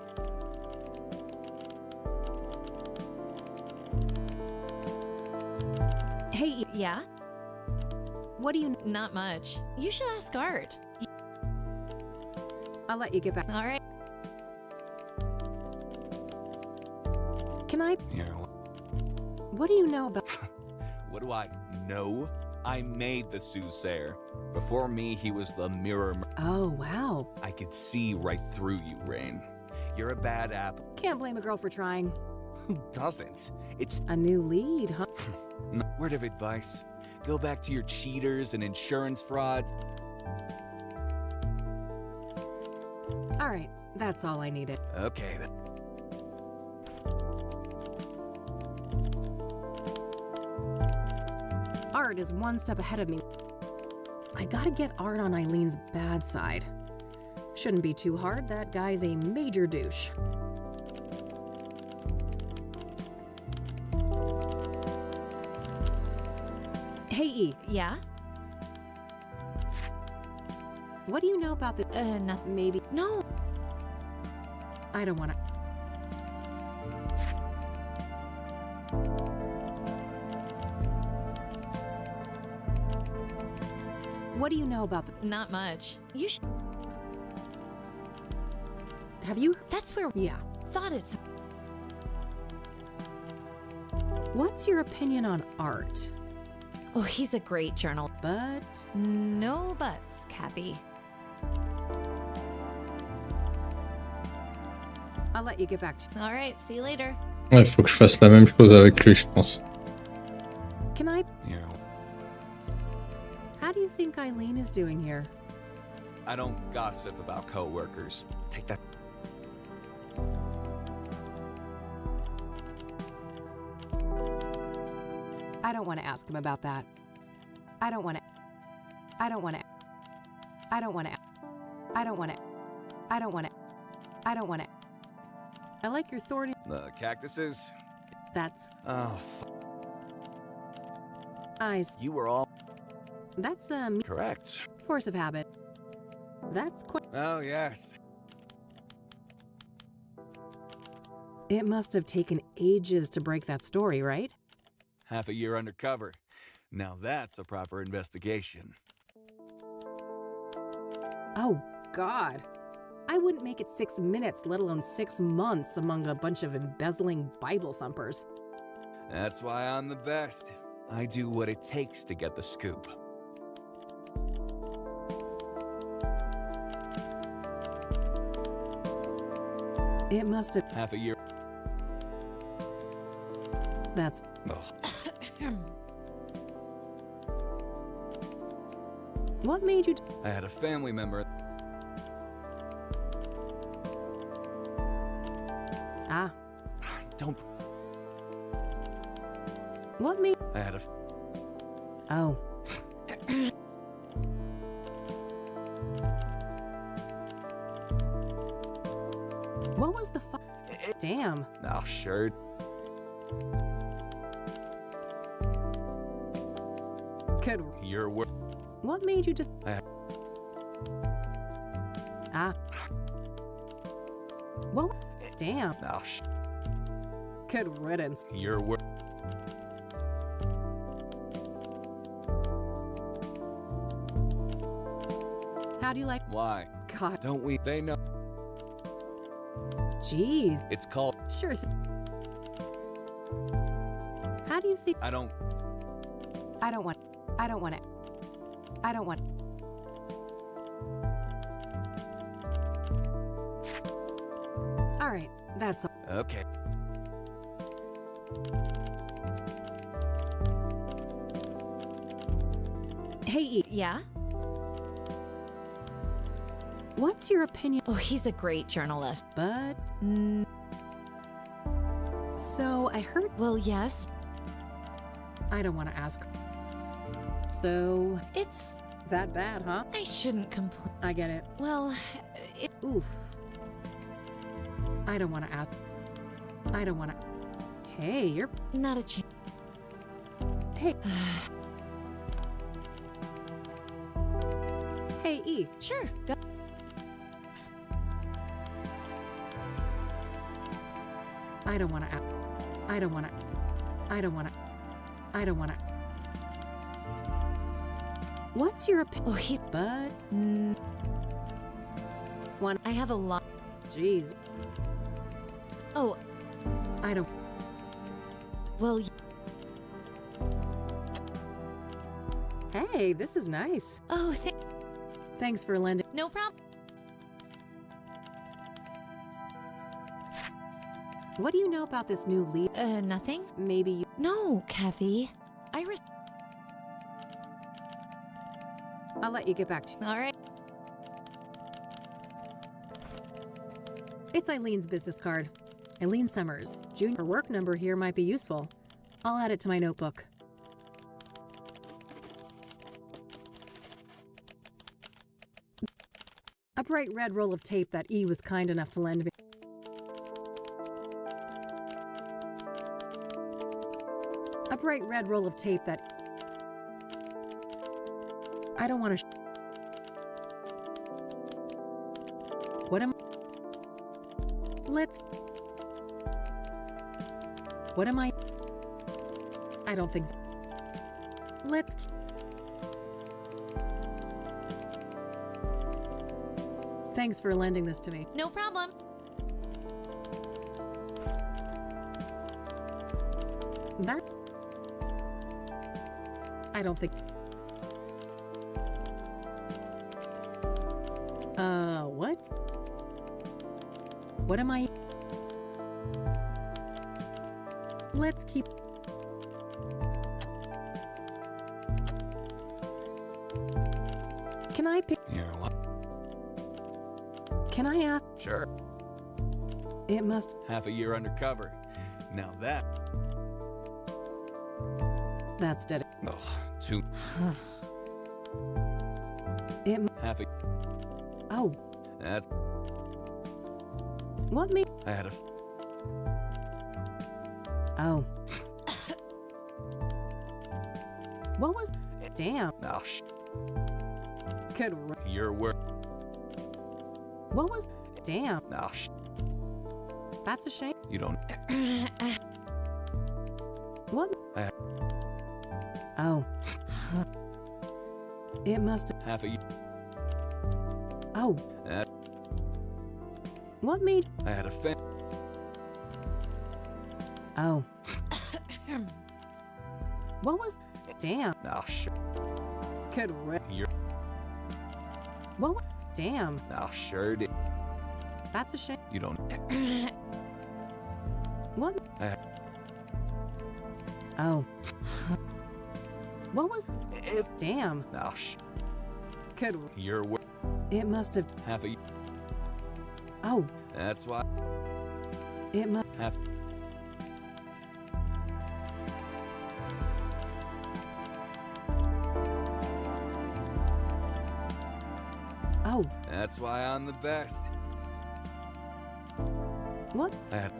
Hey, Yeah? what do you... Not much. You should ask Art. I'll let you get back. All right. Can I... You're What do you know about... What do I know? I made the Soothsayer. Before me, he was the mirror. Oh, wow. I could see right through you, Rain. You're a bad apple. Can't blame a girl for trying. Who doesn't? It's A new lead, huh? word of advice. Go back to your cheaters and insurance frauds. All right, that's all I needed. Okay, then. Art is one step ahead of me. I gotta get Art on Eileen's bad side. Shouldn't be too hard, that guy's a major douche. Hey E, Yeah? what do you know about the... Nothing. Maybe... No. I don't wanna... What do you know about the... Not much. You should... Have you... That's where... Yeah. Thought it's... What's your opinion on Art? Oh, he's a great journal. But... No buts, Kathy. I'll let you get back to... All right, see you later. Ouais, faut que je fasse la même chose avec lui, je pense. Can I? You know, How do you think Eileen is doing here? I don't gossip about coworkers. Take that. I don't want to ask him about that. I don't want to. I don't want to. I don't want to. I don't want to. I don't want to. I don't want to. I like your thorny. The cactuses? That's Oh, eyes. you were all That's correct. force of habit. That's quite. Oh, yes. It must have taken ages to break that story, right? Half a year undercover. Now that's a proper investigation. Oh, God. I wouldn't make it 6 minutes, let alone 6 months among a bunch of embezzling Bible thumpers. That's why I'm the best. I do what it takes to get the scoop. It must have. Half a year. That's. Ugh. What made you. I had a family member. Ah. Don't. What made. I had a. Oh. What was the Damn. Oh, sure. Good. Your word. What made you just. Ah. What? Damn. Oh, Good riddance. your word. How do you like. Why? God. Don't we? They know. Jeez. It's called. Sure. How do you think. I don't. I don't want. I don't want it. I don't want. All right. That's all. Okay. Hey, E, Yeah? what's your opinion? Oh, he's a great journalist. But Mm, so I heard. well, yes. I don't want to ask. So It's. that bad, huh? I shouldn't complain. I get it. Well, it, Oof. I don't want to ask. I don't want to. Hey, you're. not a chance. Hey. Hey, E. Sure, go. I don't want to ask. I don't want to. I don't want to. I don't want to. What's your opinion? Oh, he's. But Mm, one. I have a lot. Jeez. Oh, I don't. well, Hey, this is nice. oh, Thanks for lending. no problem. What do you know about this new lead? Nothing? Maybe you. No, Kathy. I'll let you get back to. All right. It's Eileen's business card. Eileen Summers. Junior work number here might be useful. I'll add it to my notebook. A bright red roll of tape that E was kind enough to lend me. A bright red roll of tape that. I don't want to. What am. Let's. What am I? I don't think. Let's. Thanks for lending this to me. No problem. That. I don't think. What? What am I? Let's keep... Can I pick... You're what? Can I ask... Sure. It must... Half a year undercover. Now that... That's dead. Oh, too... It... Half a... Oh, That's... what made... I had a... Oh. What was... Damn. Oh, Good... Your work. What was... Damn. Oh, That's a shame. You don't... What? Oh. It must have... Half a year... Oh. That... What made... I had a fan... Oh. What was... Damn. Oh, Good... You're... What was... Damn. Oh, sure did. That's a shame. You don't... What? I... Oh. What was... If... Damn. Oh, Good... Your work. It must have... Half a... Oh. That's why... It must... Half... Oh. That's why I'm the best. What? I had...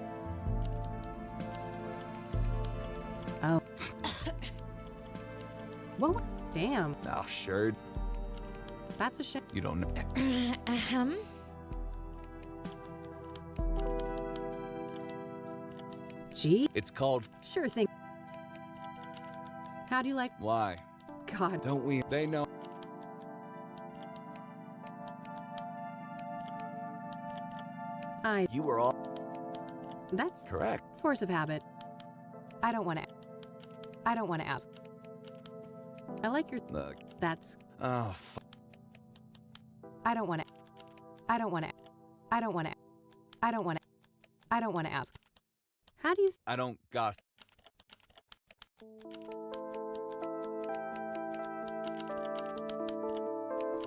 Oh. What? Damn. Oh, sure. That's a shame. You don't know. Gee. It's called... Sure thing. How do you like... Why? God. Don't we? They know. You were all... That's... Correct. Force of habit. I don't want to ask. I like your... Look. That's... Oh, I don't want to ask. How do you... I don't... Gosh.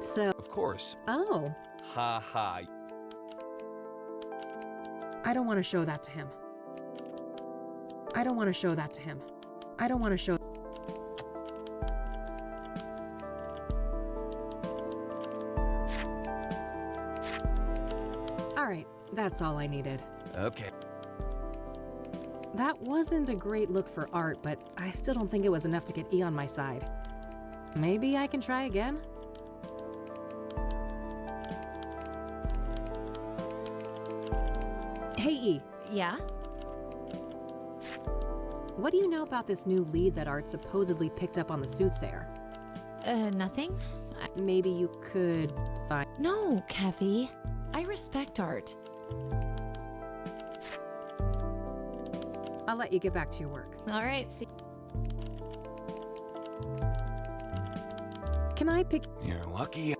So... Of course. Oh. Ha ha. I don't want to show that to him. I don't want to show. Alright, that's all I needed. Okay. That wasn't a great look for art, but I still don't think it was enough to get E on my side. Maybe I can try again? Hey E, Yeah? what do you know about this new lead that Art supposedly picked up on the Soothsayer? Nothing? Maybe you could find... No, Kathy. I respect Art. I'll let you get back to your work. All right, see. Can I pick... You're lucky.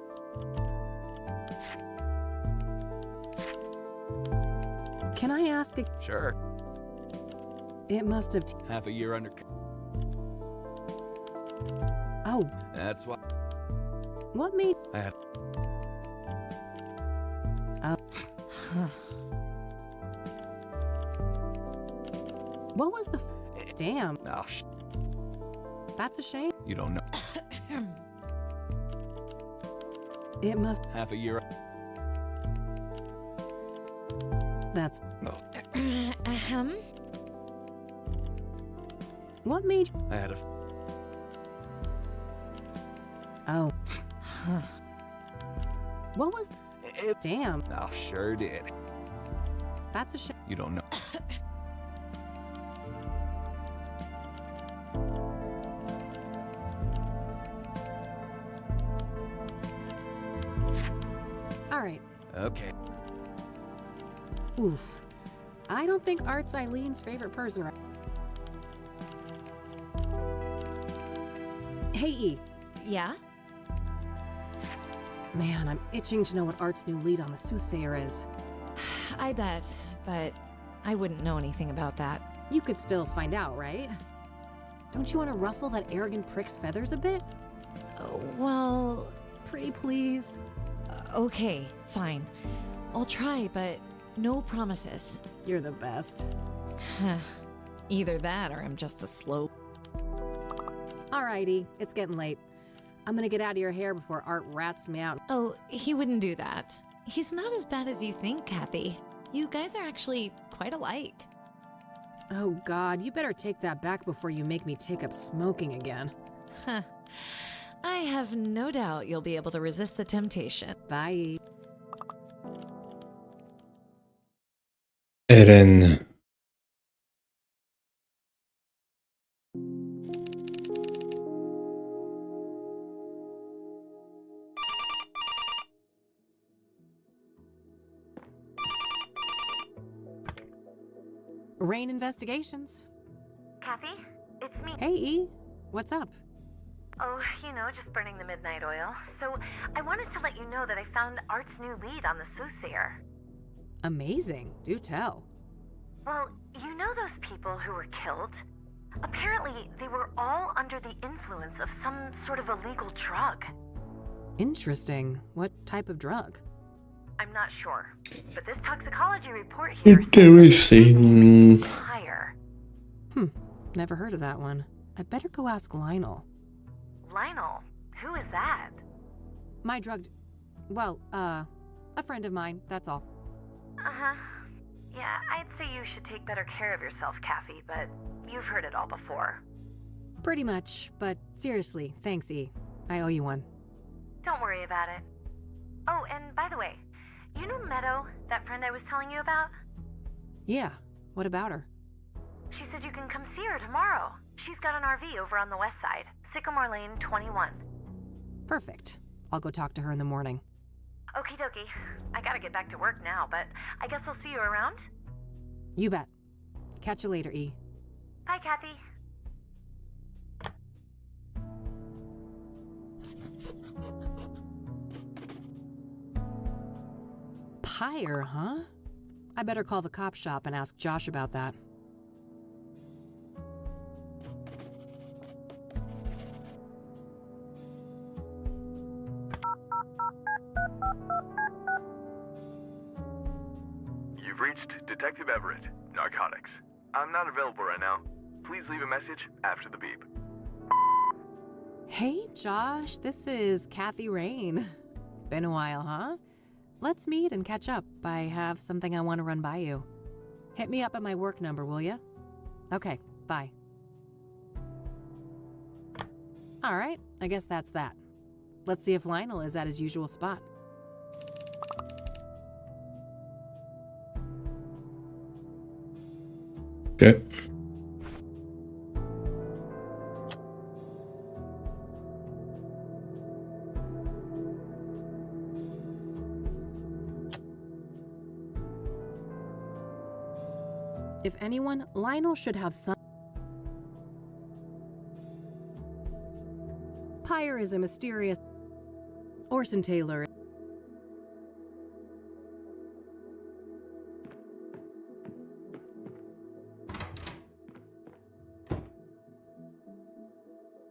Can I ask a... Sure. It must have... Half a year under... Oh. That's why... What made... I had... What was the... Damn. Oh, That's a shame. You don't know. It must... Half a year... That's... No. What made... I had a... Oh. What was... Damn. Oh, sure did. That's a shame. You don't know. Alright. Okay. Oof. I don't think Art's Eileen's favorite person right... Hey E. Yeah? Man, I'm itching to know what Art's new lead on the Soothsayer is. I bet, but I wouldn't know anything about that. You could still find out, right? Don't you want to ruffle that arrogant prick's feathers a bit? Oh, well, Pretty please. okay, fine. I'll try, but no promises. You're the best. Either that or I'm just a slow. Alrighty, it's getting late. I'm gonna get out of your hair before Art rats me out. Oh, he wouldn't do that. He's not as bad as you think, Kathy. You guys are actually quite alike. Oh God, you better take that back before you make me take up smoking again. I have no doubt you'll be able to resist the temptation. Bye. Hélène. Rain Investigations. Kathy, it's me. Hey, E. What's up? Oh, just burning the midnight oil. So, I wanted to let you know that I found Art's new lead on the Soothsayer. Amazing. Do tell. Well, you know those people who were killed? Apparently, they were all under the influence of some sort of illegal drug. Interesting. What type of drug? I'm not sure, but this toxicology report here Interesting. says higher. Never heard of that one. I better go ask Lionel. Lionel? Who is that? My drug... Well, a friend of mine, that's all. Uh-huh. Yeah, I'd say you should take better care of yourself, Kathy, but you've heard it all before. Pretty much, but seriously, thanks, E. I owe you one. Don't worry about it. Oh, and by the way, you know Meadow, that friend I was telling you about? Yeah, what about her? She said you can come see her tomorrow. She's got an RV over on the west side, Sycamore Lane 21. Perfect. I'll go talk to her in the morning. Okie dokie. I gotta get back to work now, but I guess I'll see you around? You bet. Catch you later, E. Bye, Kathy. Pyre, huh? I better call the cop shop and ask Josh about that. You've reached Detective Everett, Narcotics. I'm not available right now. Please leave a message after the beep. Hey, Josh, this is Kathy Rain. Been a while, huh? Let's meet and catch up. I have something I want to run by you. Hit me up at my work number, will ya? Okay, bye. All right, I guess that's that. Let's see if Lionel is at his usual spot. Okay. If anyone, Lionel should have some. Pyre is a mysterious. Orson Taylor.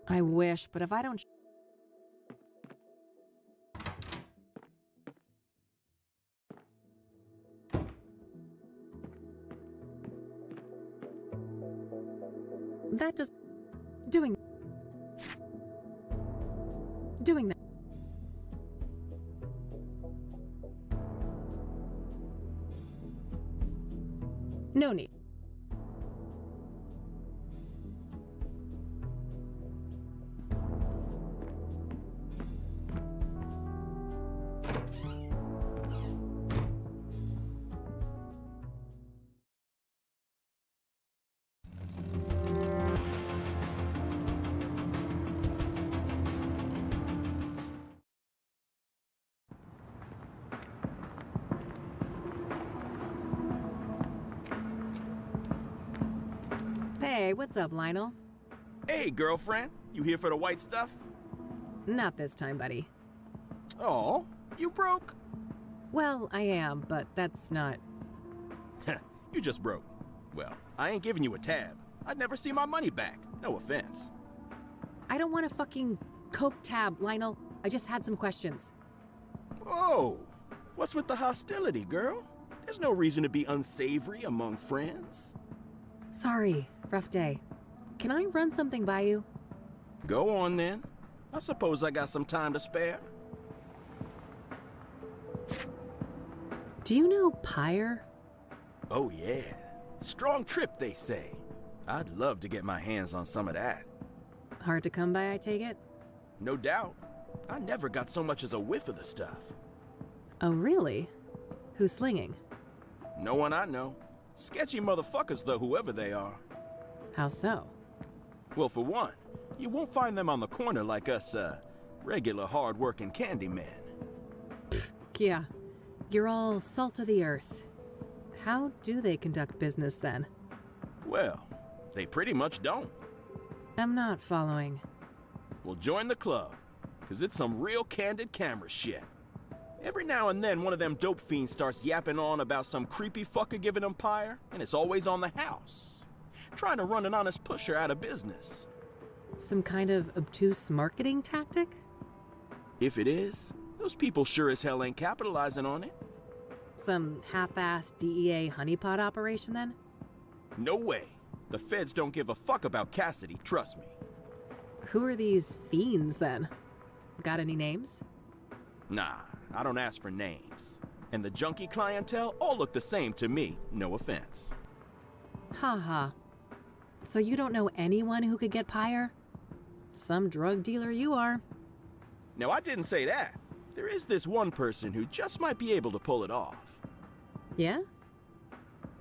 I wish, but if I don't. That does. Doing that. No need. Hey, what's up, Lionel? Hey, girlfriend. You here for the white stuff? Not this time, buddy. Oh, you broke? Well, I am, but that's not. You just broke. Well, I ain't giving you a tab. I'd never see my money back. No offense. I don't want a fucking Coke tab, Lionel. I just had some questions. Whoa! What's with the hostility, girl? There's no reason to be unsavory among friends. Sorry, rough day. Can I run something by you? Go on then. I suppose I got some time to spare. Do you know Pyre? Oh yeah. Strong trip, they say. I'd love to get my hands on some of that. Hard to come by, I take it? No doubt. I never got so much as a whiff of the stuff. Oh, really? Who's slinging? No one I know. Sketchy motherfuckers, though, whoever they are. How so? Well, for one, you won't find them on the corner like us, regular hard-working candy men. Yeah, you're all salt of the earth. How do they conduct business, then? Well, they pretty much don't. I'm not following. Well, join the club, because it's some real candid camera shit. Every now and then, one of them dope fiends starts yapping on about some creepy fucker giving them Pyre, and it's always on the house. Trying to run an honest pusher out of business. Some kind of obtuse marketing tactic? If it is, those people sure as hell ain't capitalizing on it. Some half-assed DEA honeypot operation, then? No way. The feds don't give a fuck about Cassidy, trust me. Who are these fiends, then? Got any names? Nah, I don't ask for names. And the junkie clientele all look the same to me, no offense. Ha. So you don't know anyone who could get Pyre? Some drug dealer you are. No, I didn't say that. There is this one person who just might be able to pull it off. Yeah?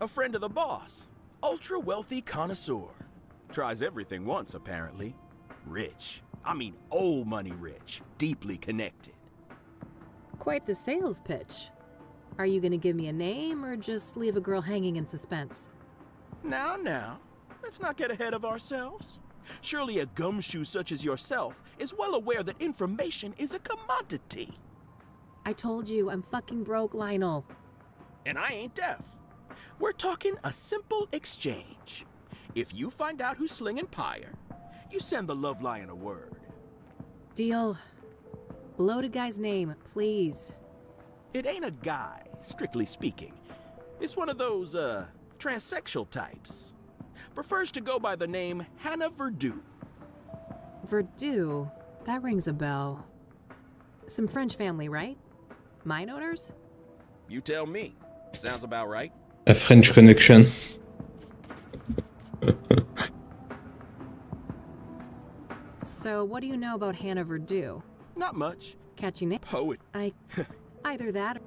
A friend of the boss. Ultra-wealthy connoisseur. Tries everything once, apparently. Rich. I mean old money rich. Deeply connected. Quite the sales pitch. Are you gonna give me a name or just leave a girl hanging in suspense? Now. Let's not get ahead of ourselves. Surely a gumshoe such as yourself is well aware that information is a commodity. I told you, I'm fucking broke, Lionel. And I ain't deaf. We're talking a simple exchange. If you find out who's slinging Pyre, you send the Love Lion a word. Deal. Loaded guy's name, please. It ain't a guy, strictly speaking. It's one of those, transsexual types. Prefers to go by the name Hannah Verdu. Verdu? That rings a bell. Some French family, right? Mine owners? You tell me. Sounds about right. A French connection. So, what do you know about Hannah Verdu? Not much. Catchy name? Poet. Either that or...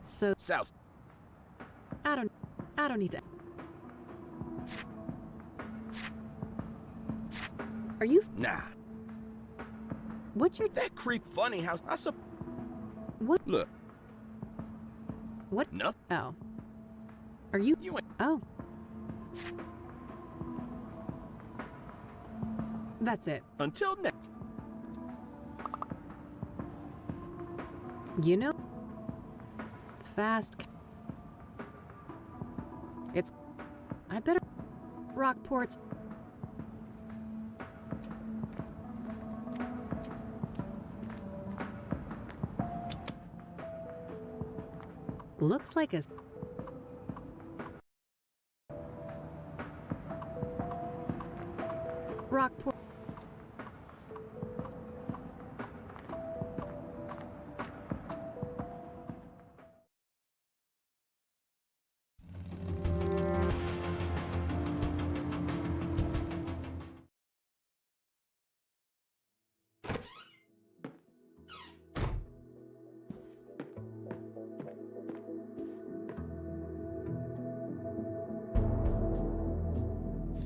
So... South. I don't need to... Are you... Nah. What's your... That creep funny house. What? Look. What? Nothing. Oh. Are you... You ain't... Oh. That's it. Until next. You know? Fast... It's... I better... Rockport's... Looks like a... Rockport...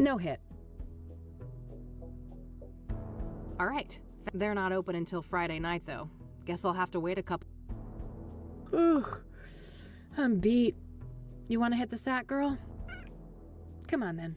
No hit. All right. They're not open until Friday night, though. Guess I'll have to wait a couple... Ugh. I'm beat. You want to hit the sack, girl? Come on, then.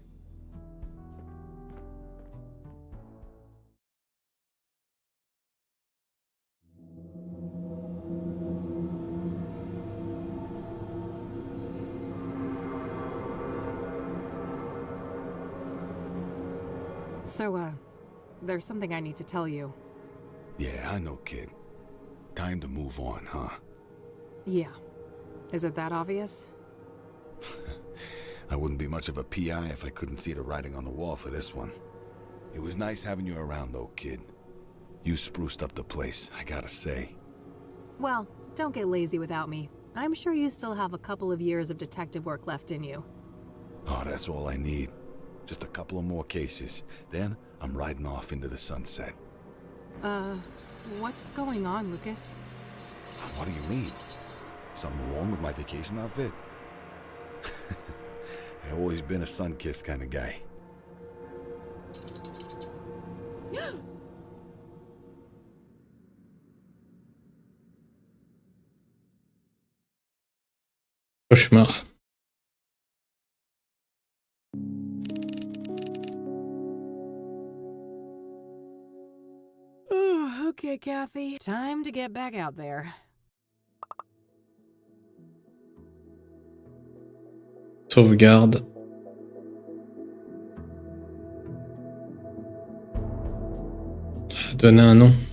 So, there's something I need to tell you. Yeah, I know, kid. Time to move on, huh? Yeah. Is it that obvious? I wouldn't be much of a PI if I couldn't see the writing on the wall for this one. It was nice having you around, though, kid. You spruced up the place, I gotta say. Well, don't get lazy without me. I'm sure you still have a couple of years of detective work left in you. Oh, that's all I need. Just a couple of more cases. Then I'm riding off into the sunset. What's going on, Lucas? What do you mean? Something wrong with my vacation outfit? I've always been a sun-kissed kind of guy. Cauchemar. Okay, Kathy. Time to get back out there. Sauvegarde. Donner un nom.